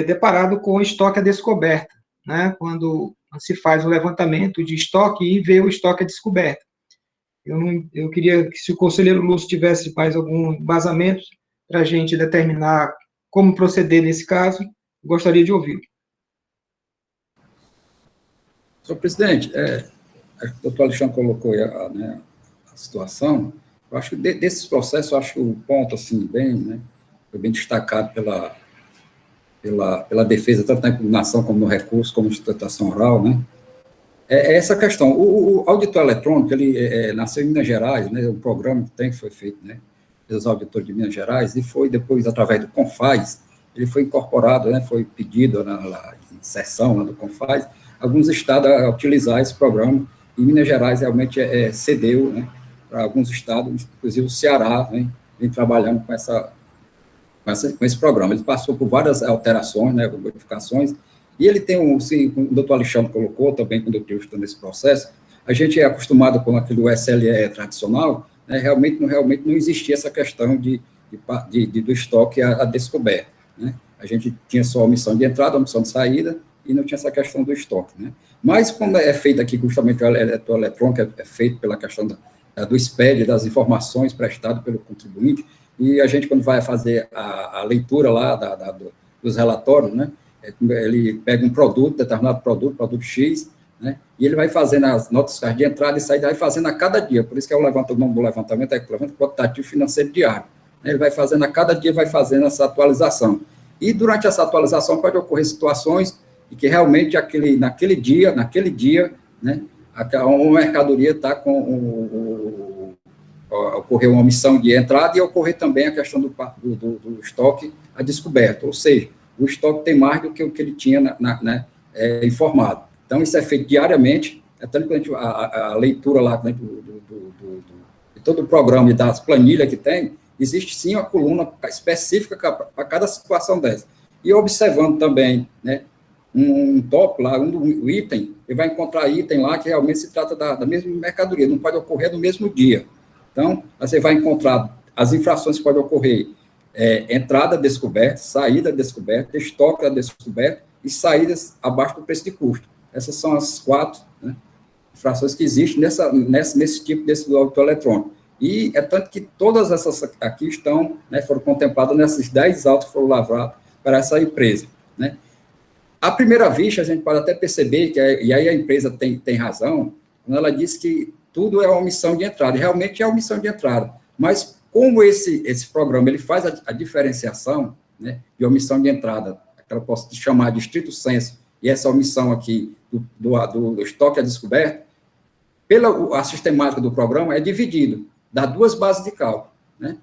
deparado com estoque a descoberta, né? Quando se faz o levantamento de estoque e vê o estoque a descoberta. Eu queria que, se o conselheiro Lúcio tivesse mais algum embasamento para a gente determinar como proceder nesse caso, gostaria de ouvir. Senhor presidente, o doutor Alexandre colocou aí a situação. Eu acho que desses processos, eu acho que o ponto, assim, foi bem destacado pela defesa, tanto na impugnação como no recurso, como na sustentação oral, né? É essa questão. O auditor eletrônico, ele nasceu em Minas Gerais, né? O programa que foi feito, né? Pelos auditores de Minas Gerais, e foi depois, através do CONFAS, ele foi incorporado, né? Foi pedido na inserção lá do CONFAS, alguns estados a utilizar esse programa, e Minas Gerais realmente cedeu, né, para alguns estados, inclusive o Ceará, né, vem trabalhando com esse programa. Ele passou por várias alterações, né, modificações, e ele tem como o doutor Alexandre colocou, também quando eu estou nesse processo, a gente é acostumado com aquele SLE tradicional, né, realmente não existia essa questão do estoque a descoberto, né? A gente tinha só a omissão de entrada, a omissão de saída, e não tinha essa questão do estoque, né? Mas, como é feito aqui, justamente o eletrônico é feito pela questão do SPED, das informações prestadas pelo contribuinte, e a gente, quando vai fazer a leitura lá dos relatórios, né, ele pega um produto, determinado produto X, né, e ele vai fazendo as notas de entrada e saída, vai fazendo a cada dia, por isso que o nome do levantamento é levantamento quantitativo financeiro diário, né, ele vai fazendo a cada dia, vai fazendo essa atualização. E durante essa atualização pode ocorrer situações e que realmente naquele dia, né, uma mercadoria está ocorreu uma omissão de entrada e ocorrer também a questão do estoque a descoberto, ou seja, o estoque tem mais do que o que ele tinha informado. Então, isso é feito diariamente, tanto que a leitura lá, né, de todo o programa e das planilhas que tem, existe sim uma coluna específica para cada situação dessa. E observando também, né, um tópico lá, um item, ele vai encontrar item lá que realmente se trata da mesma mercadoria, não pode ocorrer no mesmo dia. Então, você vai encontrar as infrações que podem ocorrer, entrada descoberta, saída descoberta, estoque descoberto e saídas abaixo do preço de custo. Essas são as 4, né, infrações que existem nesse tipo desse auto eletrônico. E é tanto que todas essas aqui estão, né, foram contempladas nesses 10 autos que foram lavrados para essa empresa, né. À primeira vista, a gente pode até perceber, e aí a empresa tem razão, quando ela diz que tudo é omissão de entrada, e realmente é omissão de entrada, mas como esse programa ele faz a diferenciação, né, de omissão de entrada, que eu posso chamar de estrito sensu, e essa omissão aqui do estoque a descoberto, pela a sistemática do programa é dividido, dá 2 bases de cálculo, né?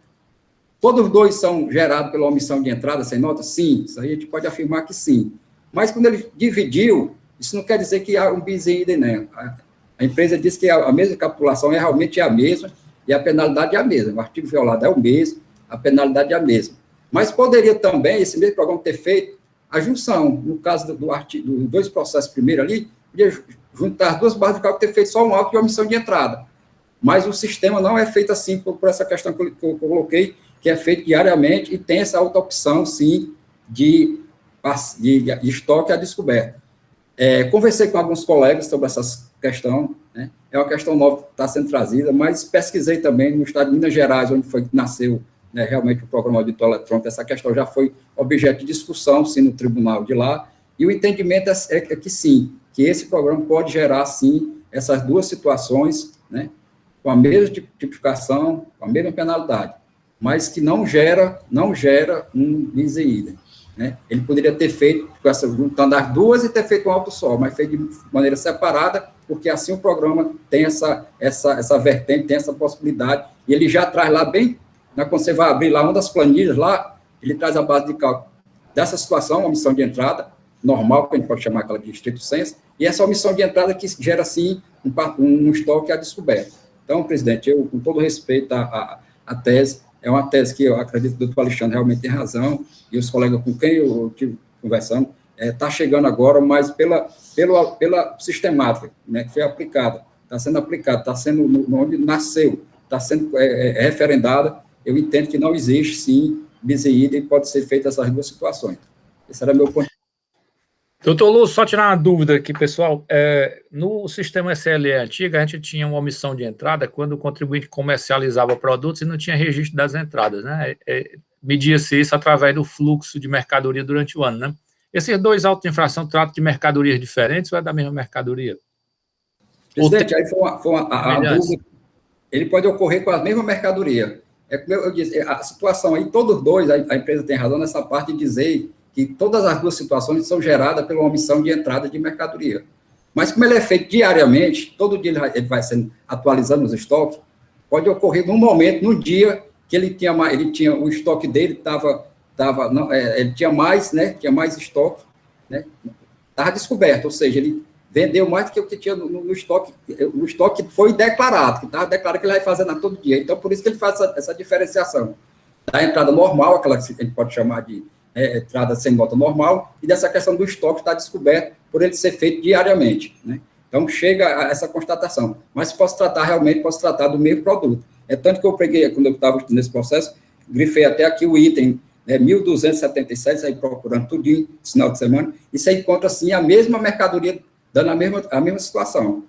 Todos os 2 são gerados pela omissão de entrada sem nota? Sim, isso aí a gente pode afirmar que sim. Mas quando ele dividiu, isso não quer dizer que há um bis idem, né? A empresa diz que a mesma capitulação realmente é a mesma e a penalidade é a mesma. O artigo violado é o mesmo, a penalidade é a mesma. Mas poderia também, esse mesmo programa, ter feito a junção. No caso dos 2 processos primeiro ali, podia juntar as 2 bases de cálculo e ter feito só um auto de omissão de entrada. Mas o sistema não é feito assim por essa questão que eu coloquei, que é feito diariamente e tem essa outra opção, sim, de estoque a descoberta. Conversei com alguns colegas sobre essa questão, né? É uma questão nova que está sendo trazida, mas pesquisei também no estado de Minas Gerais, onde foi que nasceu né, realmente o programa auditor eletrônico, essa questão já foi objeto de discussão, sim, no tribunal de lá, e o entendimento é que sim, que esse programa pode gerar, sim, essas duas situações, né, com a mesma tipificação, com a mesma penalidade, mas que não gera um bis e idem, né? Ele poderia ter feito, juntando as duas e ter feito um auto só, mas fez de maneira separada, porque assim o programa tem essa vertente, tem essa possibilidade, e ele já traz lá bem, quando você vai abrir lá uma das planilhas lá, ele traz a base de cálculo dessa situação, uma omissão de entrada, normal, que a gente pode chamar aquela de estrito senso, e essa omissão de entrada que gera, sim, um estoque a descoberto. Então, presidente, eu, com todo respeito à tese, é uma tese que eu acredito que o doutor Alexandre realmente tem razão, e os colegas com quem eu estive conversando, está chegando agora, mas pela sistemática, né, que foi aplicada, está sendo aplicada, está sendo onde nasceu, está sendo referendada, eu entendo que não existe, sim, bis e idem, e pode ser feita essas duas situações. Esse era meu ponto. Doutor Lúcio, só tirar uma dúvida aqui, pessoal. No sistema SLE antigo, a gente tinha uma omissão de entrada quando o contribuinte comercializava produtos e não tinha registro das entradas, né? Media-se isso através do fluxo de mercadoria durante o ano, né? Esses dois autos de infração tratam de mercadorias diferentes ou é da mesma mercadoria? Presidente, aí foi a dúvida. Ele pode ocorrer com a mesma mercadoria. É como eu disse, a situação aí, todos dois, a empresa tem razão nessa parte de dizer que todas as duas situações são geradas pela omissão de entrada de mercadoria. Mas como ele é feito diariamente, todo dia ele vai sendo atualizando os estoques, pode ocorrer num momento, num dia, que ele tinha o estoque dele ele tinha mais, né, tinha mais estoque, né, estava descoberto, ou seja, ele vendeu mais do que o que tinha no estoque, o estoque foi declarado, que estava declarado que ele vai fazendo a todo dia, então por isso que ele faz essa diferenciação da entrada normal, aquela que a gente pode chamar de entrada sem nota normal, e dessa questão do estoque está descoberto por ele ser feito diariamente, né? Então, chega a essa constatação. Mas posso tratar do mesmo produto. É tanto que eu peguei, quando eu estava nesse processo, grifei até aqui o item 1.277, aí procurando tudinho, final de semana, e você encontra, assim, a mesma mercadoria, dando a mesma situação.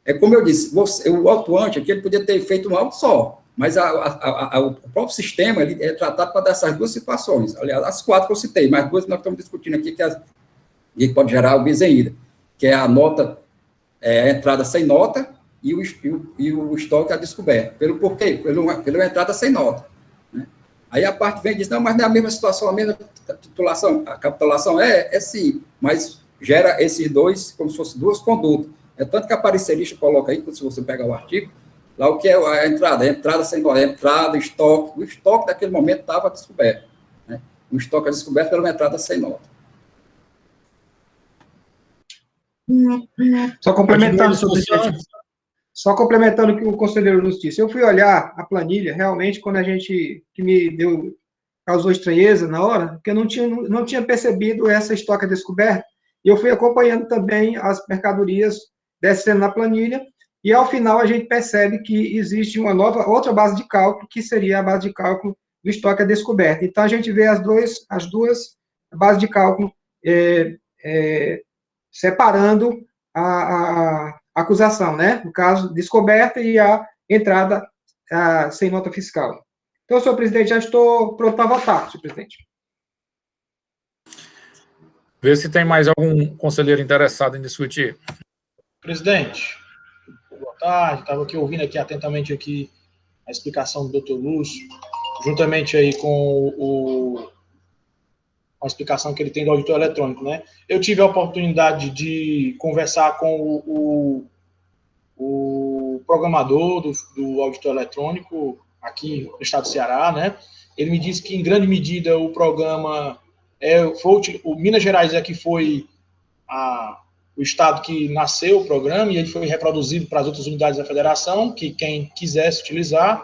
É como eu disse, o autuante aqui, ele podia ter feito um auto só, mas o próprio sistema ele é tratado para dessas duas situações. Aliás, as quatro que eu citei, mas duas que nós estamos discutindo aqui, que pode gerar o bis e idem, que é a nota, a entrada sem nota e o estoque a descoberto. Pelo porquê? Pela entrada sem nota. Né? Aí a parte vem e diz, não, mas não é a mesma situação, a mesma titulação. A capitulação é sim, mas gera esses dois, como se fossem duas condutas. É tanto que a parecerista coloca aí, se você pegar o artigo, lá o que é a entrada sem nota, entrada, estoque. O estoque daquele momento estava descoberto. Né? O estoque é descoberto pela entrada sem nota. Só complementando, só complementando o que o conselheiro Lúcio disse, eu fui olhar a planilha, realmente, que me causou estranheza na hora, porque eu não tinha percebido essa estoque descoberta, e eu fui acompanhando também as mercadorias descendo na planilha, e ao final a gente percebe que existe outra base de cálculo, que seria a base de cálculo do estoque a descoberto. Então, a gente vê as duas bases de cálculo separando a acusação, né? No caso, descoberta e a entrada sem nota fiscal. Então, senhor presidente, já estou pronto para votar, senhor presidente. Vê se tem mais algum conselheiro interessado em discutir. Presidente, boa tarde. Estava aqui ouvindo aqui atentamente aqui a explicação do doutor Lúcio, juntamente aí com a explicação que ele tem do auditor eletrônico, né? Eu tive a oportunidade de conversar com o programador do auditor eletrônico aqui no estado do Ceará, né? Ele me disse que, em grande medida, o programa o Minas Gerais é que foi o estado que nasceu o programa e ele foi reproduzido para as outras unidades da federação, que quem quisesse utilizar.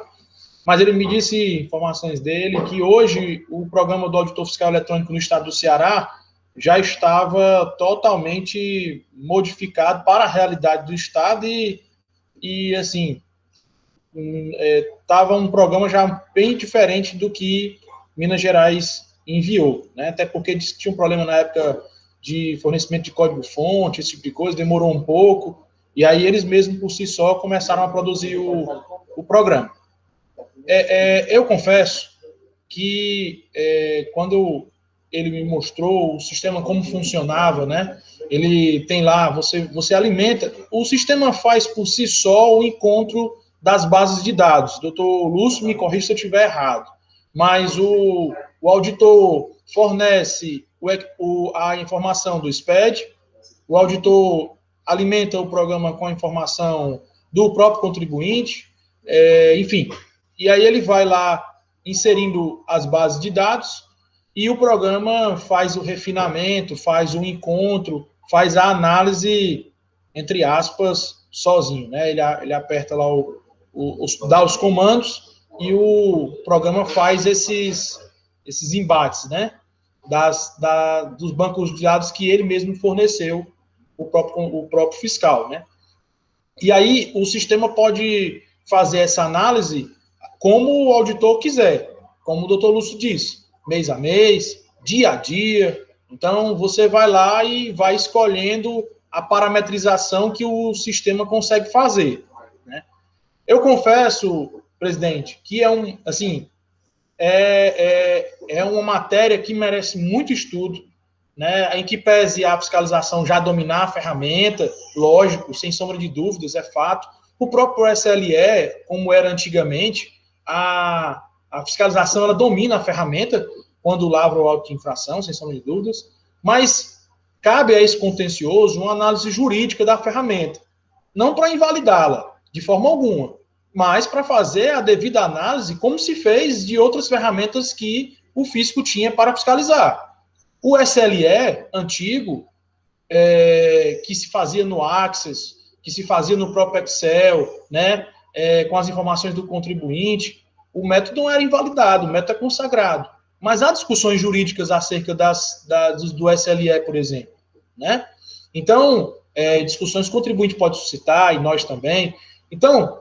Mas ele me disse, informações dele, que hoje o programa do auditor fiscal eletrônico no estado do Ceará já estava totalmente modificado para a realidade do estado e assim, estava um programa já bem diferente do que Minas Gerais enviou, né? Até porque disse que tinha um problema na época de fornecimento de código-fonte, esse tipo de coisa, demorou um pouco, e aí eles mesmos por si só começaram a produzir o programa. Eu confesso que quando ele me mostrou o sistema como funcionava, né? Ele tem lá, você alimenta, o sistema faz por si só o encontro das bases de dados. Doutor Lúcio, me corrija se eu estiver errado, mas o auditor fornece a informação do SPED, o auditor alimenta o programa com a informação do próprio contribuinte, enfim, e aí ele vai lá inserindo as bases de dados e o programa faz o refinamento, faz o encontro, faz a análise, entre aspas, sozinho, né? Ele aperta lá, dá os comandos e o programa faz esses embates, né? Dos bancos de dados que ele mesmo forneceu, o próprio fiscal, né? E aí o sistema pode fazer essa análise como o auditor quiser, como o doutor Lúcio disse, mês a mês, dia a dia. Então, você vai lá e vai escolhendo a parametrização que o sistema consegue fazer, né? Eu confesso, presidente, que é uma matéria que merece muito estudo, né, em que pese a fiscalização já dominar a ferramenta, lógico, sem sombra de dúvidas, é fato. O próprio SLE, como era antigamente, a fiscalização ela domina a ferramenta quando lavra o auto de infração, sem sombra de dúvidas, mas cabe a esse contencioso uma análise jurídica da ferramenta, não para invalidá-la, de forma alguma, mas para fazer a devida análise, como se fez de outras ferramentas que o fisco tinha para fiscalizar. O SLE antigo, que se fazia no Access, que se fazia no próprio Excel, né, com as informações do contribuinte, o método não era invalidado, o método é consagrado. Mas há discussões jurídicas acerca do SLE, por exemplo, né? Então, discussões que o contribuinte pode suscitar, e nós também. Então,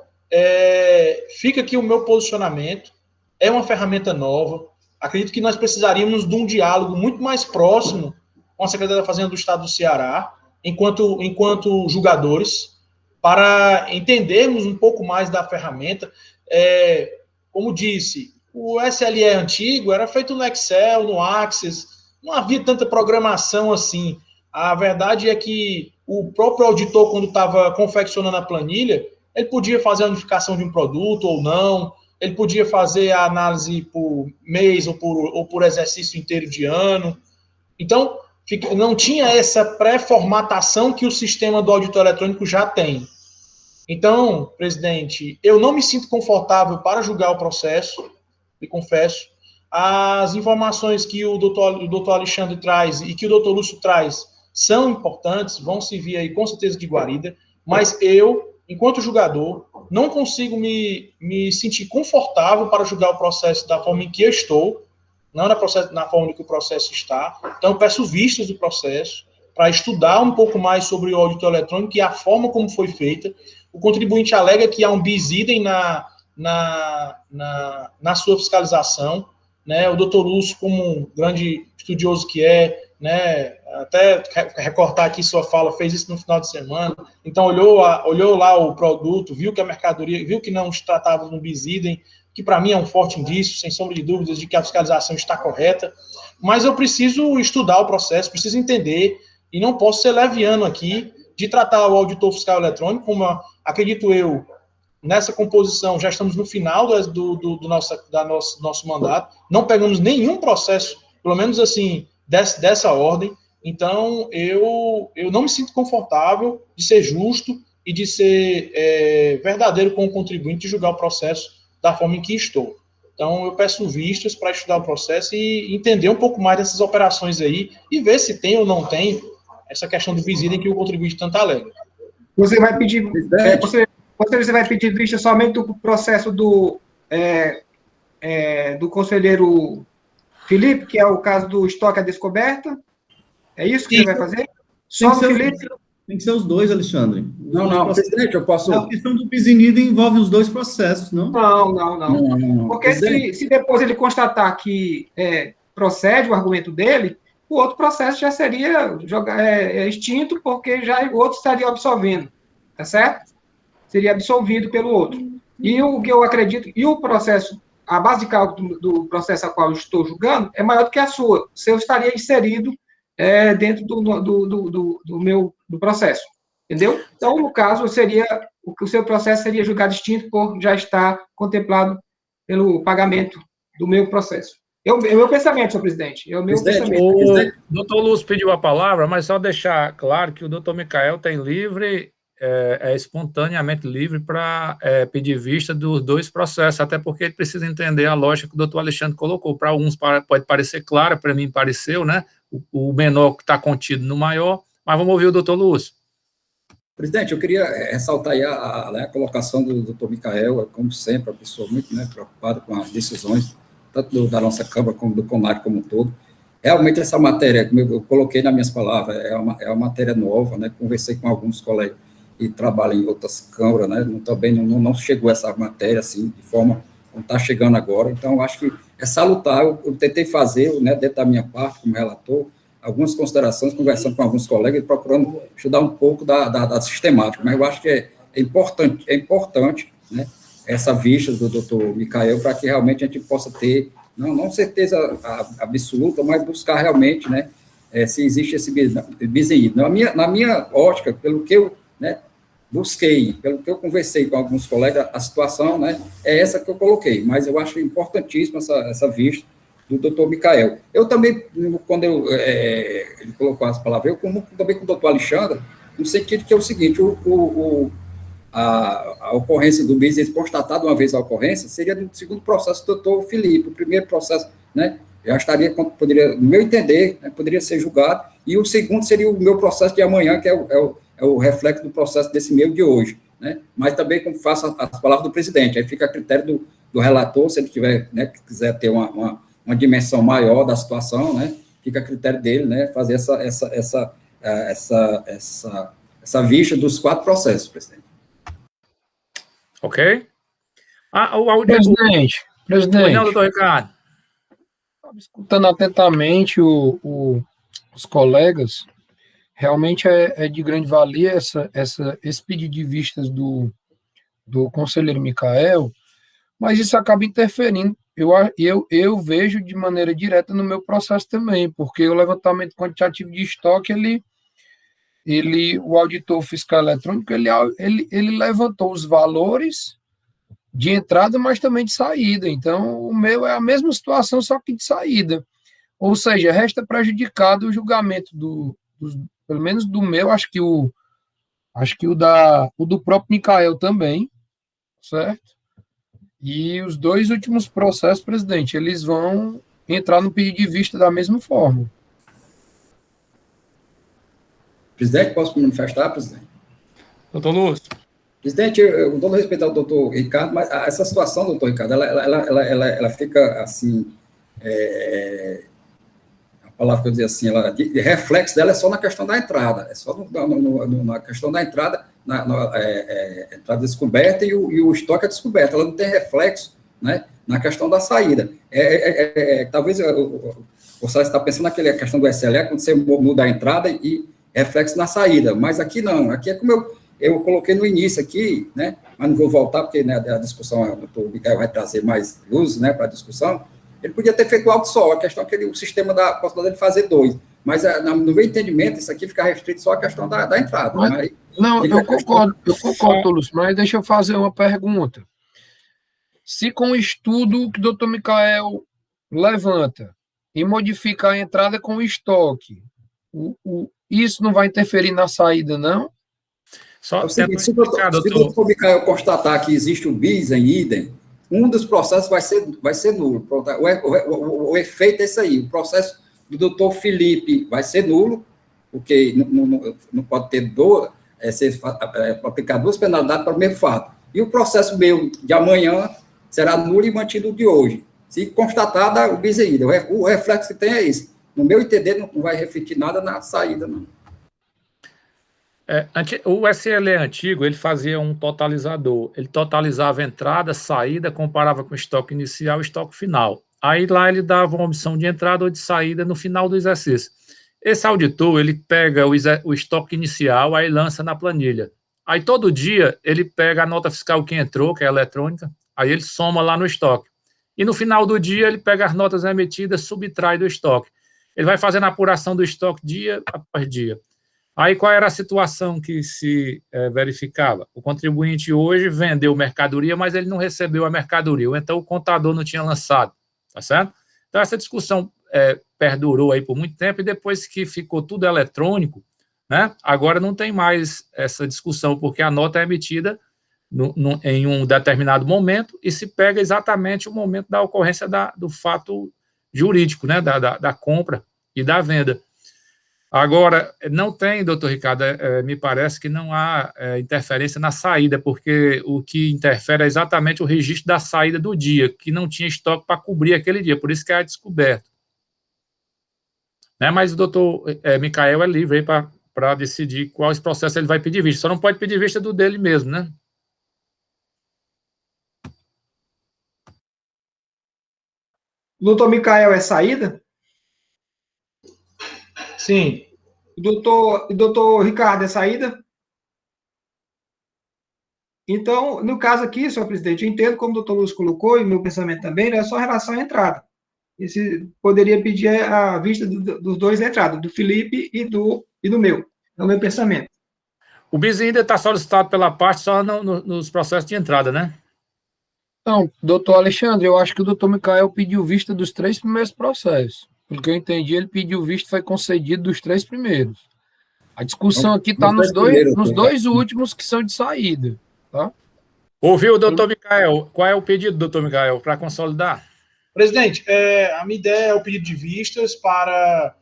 fica aqui o meu posicionamento. É uma ferramenta nova. Acredito que nós precisaríamos de um diálogo muito mais próximo com a Secretaria da Fazenda do Estado do Ceará, enquanto julgadores, para entendermos um pouco mais da ferramenta. Como disse, o SLE antigo era feito no Excel, no Access, não havia tanta programação assim. A verdade é que o próprio auditor, quando estava confeccionando a planilha, ele podia fazer a unificação de um produto ou não, ele podia fazer a análise por mês ou por exercício inteiro de ano. Então, não tinha essa pré-formatação que o sistema do auditor eletrônico já tem. Então, presidente, eu não me sinto confortável para julgar o processo, me confesso. As informações que o doutor Alexandre traz e que o doutor Lúcio traz são importantes, vão servir aí com certeza de guarida, mas eu, enquanto julgador, não consigo me sentir confortável para julgar o processo da forma em que eu estou, não na forma em que o processo está. Então, eu peço vistas do processo para estudar um pouco mais sobre o auditor eletrônico e a forma como foi feita. O contribuinte alega que há um bis idem na sua fiscalização, né? O doutor Lúcio, como um grande estudioso que né, até recortar aqui sua fala, fez isso no final de semana, então olhou lá o produto, viu que a mercadoria, viu que não se tratava de um bis idem, que para mim é um forte indício, sem sombra de dúvidas, de que a fiscalização está correta, mas eu preciso estudar o processo, preciso entender, e não posso ser leviano aqui, de tratar o auditor fiscal eletrônico, como acredito eu, nessa composição, já estamos no final do nosso mandato, não pegamos nenhum processo, pelo menos assim, dessa ordem, então eu não me sinto confortável de ser justo e de ser verdadeiro com o contribuinte, de julgar o processo da forma em que estou. Então, eu peço vistas para estudar o processo e entender um pouco mais dessas operações aí e ver se tem ou não tem essa questão do bis idem que o contribuinte tanto alega. Você vai pedir, você vai pedir vista somente do processo do conselheiro Felipe, que é o caso do estoque à descoberta? É isso que você vai fazer? Só o Felipe? Tem que ser os dois, Alexandre. Não, presidente, eu posso... A questão do bis idem envolve os dois processos, não? Não. Porque se depois ele constatar que procede o argumento dele, o outro processo já seria extinto, porque já o outro estaria absolvendo, tá certo? Seria absolvido pelo outro. E o que eu acredito, e o processo a base de cálculo do processo a qual eu estou julgando é maior do que a sua. O seu estaria inserido dentro do processo, entendeu? Então, no caso, o seu processo seria julgado extinto por já estar contemplado pelo pagamento do meu processo. É o meu pensamento, senhor presidente. É o meu pensamento. O doutor Lúcio pediu a palavra, mas só deixar claro que o doutor Micael tem livre, espontaneamente livre para pedir vista dos dois processos, até porque ele precisa entender a lógica que o doutor Alexandre colocou. Para alguns pode parecer clara, para mim pareceu, né? O menor que está contido no maior, mas vamos ouvir o doutor Lúcio. Presidente, eu queria ressaltar aí a colocação do doutor Micael, como sempre, uma pessoa muito preocupada com as decisões, tanto da nossa Câmara como do CONAR como um todo. Realmente, essa matéria, como eu coloquei nas minhas palavras, é uma matéria nova, né? Conversei com alguns colegas que trabalham em outras câmaras, né? Também não chegou essa matéria, assim, de forma como está chegando agora. Então, acho que é salutar. Eu tentei fazer, né, dentro da minha parte, como relator, algumas considerações, conversando com alguns colegas, procurando estudar um pouco da sistemática, mas eu acho que é importante, né, essa vista do doutor Micael, para que realmente a gente possa ter, não certeza absoluta, mas buscar realmente, né, se existe esse bizeído. Na minha ótica, pelo que eu, né, busquei, pelo que eu conversei com alguns colegas, a situação, né, é essa que eu coloquei, mas eu acho importantíssima essa vista do doutor Micael. Eu também, quando ele colocou as palavras, eu também com o doutor Alexandre, no sentido que é o seguinte, a ocorrência do BIS, constatado uma vez a ocorrência, seria no segundo processo do doutor Felipe, o primeiro processo, né, já estaria, no meu entender, né, poderia ser julgado, e o segundo seria o meu processo de amanhã, que é o reflexo do processo desse meio de hoje, né, mas também como faço as palavras do presidente, aí fica a critério do relator, se ele tiver, né, quiser ter uma dimensão maior da situação, né, fica a critério dele, né, fazer essa vista dos 4 processos, presidente. Ok? Presidente. Não, doutor Ricardo. Escutando atentamente os colegas, realmente é de grande valia esse pedido de vistas do conselheiro Micael, mas isso acaba interferindo. Eu vejo de maneira direta no meu processo também, porque o levantamento quantitativo de estoque, o auditor fiscal eletrônico, ele levantou os valores de entrada, mas também de saída. Então, o meu é a mesma situação, só que de saída. Ou seja, resta prejudicado o julgamento pelo menos do meu, acho que o do próprio Micael também, certo? E os 2 últimos processos, presidente, eles vão entrar no pedido de vista da mesma forma. Presidente, posso me manifestar, presidente? Doutor Lúcio. Presidente, eu dou respeito ao doutor Ricardo, mas essa situação, doutor Ricardo, ela fica assim, a palavra que eu dizer assim, de reflexo dela é só na questão da entrada, é só na questão da entrada, entrada descoberta e o estoque é descoberto, ela não tem reflexo, né, na questão da saída. Talvez você está pensando naquela questão do SLE, quando você muda a entrada e reflexo na saída, mas aqui não, aqui é como eu coloquei no início aqui, né, mas não vou voltar, porque, né, a discussão, o doutor Micael vai trazer mais luz, né, para a discussão. Ele podia ter feito algo só, a questão é que o sistema da possibilidade de fazer 2, mas no meu entendimento, isso aqui fica restrito só à questão da entrada. Mas, não, eu concordo, Lúcio, mas deixa eu fazer uma pergunta. Se com o estudo que o doutor Micael levanta e modificar a entrada com o estoque, isso não vai interferir na saída, não? Só se o doutor Micael constatar que existe um bis em idem, um dos processos vai ser nulo. O efeito é esse aí. O processo do doutor Felipe vai ser nulo, porque não pode ter aplicar 2 penalidades para o mesmo fato. E o processo meu de amanhã será nulo e mantido o de hoje. Se constatar, o bis em idem. O reflexo que tem é esse. No meu entender, não vai refletir nada na saída, não. O SLE antigo, ele fazia um totalizador, ele totalizava entrada, saída, comparava com o estoque inicial e estoque final. Aí lá ele dava uma opção de entrada ou de saída no final do exercício. Esse auditor, ele pega o estoque inicial, aí lança na planilha. Aí todo dia ele pega a nota fiscal que entrou, que é eletrônica, aí ele soma lá no estoque. e no final do dia ele pega as notas emitidas, subtrai do estoque. Ele vai fazendo a apuração do estoque dia após dia. Aí qual era a situação que se verificava? O contribuinte hoje vendeu mercadoria, mas ele não recebeu a mercadoria, ou então o contador não tinha lançado, tá certo? Então essa discussão perdurou aí por muito tempo, e depois que ficou tudo eletrônico, né, agora não tem mais essa discussão, porque a nota é emitida em um determinado momento e se pega exatamente o momento da ocorrência do fato jurídico, né, da compra e da venda. Agora, não tem, doutor Ricardo, me parece que não há interferência na saída, porque o que interfere é exatamente o registro da saída do dia, que não tinha estoque para cobrir aquele dia, por isso que é descoberto. Né, mas o doutor Micael é livre aí para decidir quais processos ele vai pedir vista. Só não pode pedir vista do dele mesmo, né? O doutor Micael é saída? Sim. O doutor Ricardo é saída? Então, no caso aqui, senhor presidente, eu entendo como o doutor Lúcio colocou, e meu pensamento também, não é só relação à entrada. Esse poderia pedir a vista dos dois entradas, do Felipe e do meu. É o meu pensamento. O bis ainda está solicitado pela parte só nos processos de entrada, né? Não, doutor Alexandre, eu acho que o doutor Micael pediu vista dos 3 primeiros processos. Pelo que eu entendi, ele pediu vista e foi concedido dos 3 primeiros. A discussão aqui está nos dois últimos que são de saída. Tá? Ouviu, doutor Micael? Qual é o pedido, doutor Micael, para consolidar? Presidente, a minha ideia é o pedido de vistas para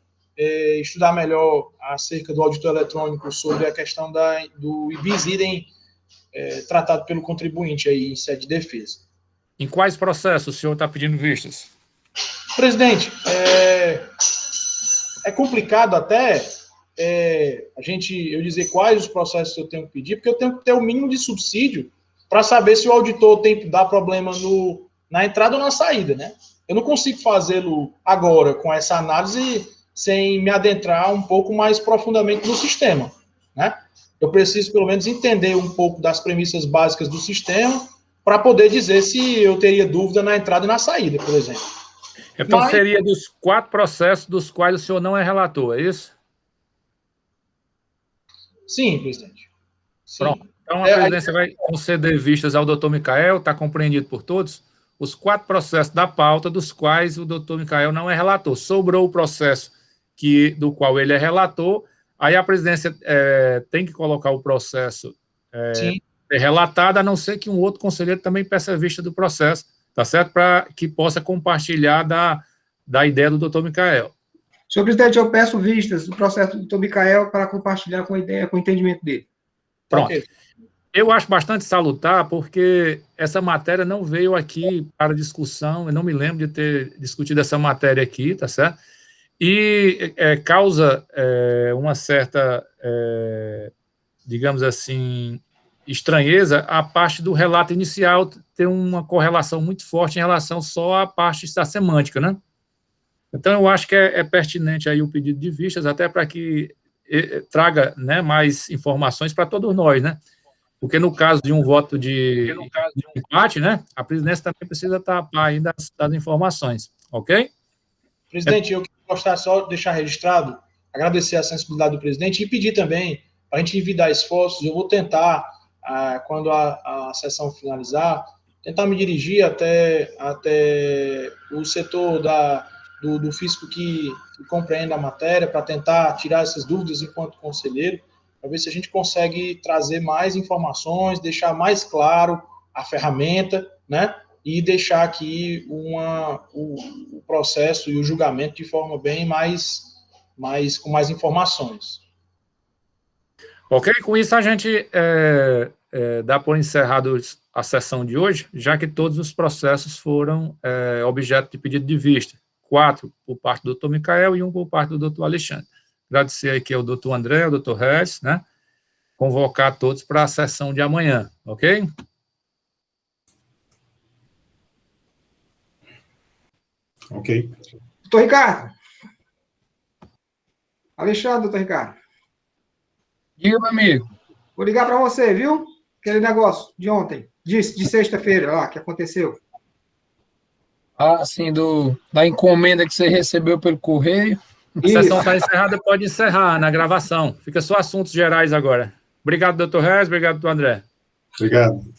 estudar melhor acerca do auditor eletrônico sobre a questão do bis idem tratado pelo contribuinte aí em sede de defesa. Em quais processos o senhor está pedindo vistas? Presidente, é complicado até eu dizer quais os processos eu tenho que pedir, porque eu tenho que ter o mínimo de subsídio para saber se o auditor tem que dar problema na entrada ou na saída, né? Eu não consigo fazê-lo agora com essa análise sem me adentrar um pouco mais profundamente no sistema, né? Eu preciso, pelo menos, entender um pouco das premissas básicas do sistema para poder dizer se eu teria dúvida na entrada e na saída, por exemplo. Então, seria dos 4 processos dos quais o senhor não é relator, é isso? Sim, presidente. Sim. Pronto. Então, a presidência vai conceder vistas ao doutor Micael, está compreendido por todos? Os 4 processos da pauta, dos quais o doutor Micael não é relator. Sobrou o processo do qual ele é relator, aí a presidência tem que colocar o processo relatado, a não ser que um outro conselheiro também peça vista do processo, tá certo? Para que possa compartilhar da ideia do doutor Micael. Senhor presidente, eu peço vistas do processo do doutor Micael para compartilhar com a ideia, com o entendimento dele. Pronto. Eu acho bastante salutar, porque essa matéria não veio aqui para discussão, eu não me lembro de ter discutido essa matéria aqui, tá certo? E causa uma certa, digamos assim, estranheza a parte do relato inicial ter uma correlação muito forte em relação só à parte da semântica, né? Então, eu acho que é pertinente aí o pedido de vistas, até para que traga, né, mais informações para todos nós, né? Porque no caso de um voto de empate, né, a presidência também precisa tapar aí das informações, ok? Presidente, eu gostaria só de deixar registrado, agradecer a sensibilidade do presidente e pedir também, para a gente envidar esforços, eu vou tentar, quando a sessão finalizar, tentar me dirigir até o setor do fisco que compreende a matéria, para tentar tirar essas dúvidas enquanto conselheiro, para ver se a gente consegue trazer mais informações, deixar mais claro a ferramenta, né, e deixar aqui o processo e o julgamento de forma bem com mais informações. Ok, com isso a gente dá por encerrado a sessão de hoje, já que todos os processos foram objeto de pedido de vista. 4 por parte do doutor Micael e 1 por parte do doutor Alexandre. Agradecer aqui ao doutor André, ao doutor Regis, né? Convocar todos para a sessão de amanhã, ok? Ok. Doutor Ricardo. Alexandre, doutor Ricardo. Diga, meu amigo. Vou ligar para você, viu? Aquele negócio de ontem, de sexta-feira lá, que aconteceu. Ah, sim, da encomenda que você recebeu pelo correio. A sessão está encerrada, pode encerrar na gravação. Fica só assuntos gerais agora. Obrigado, doutor Rez, obrigado, doutor André. Obrigado.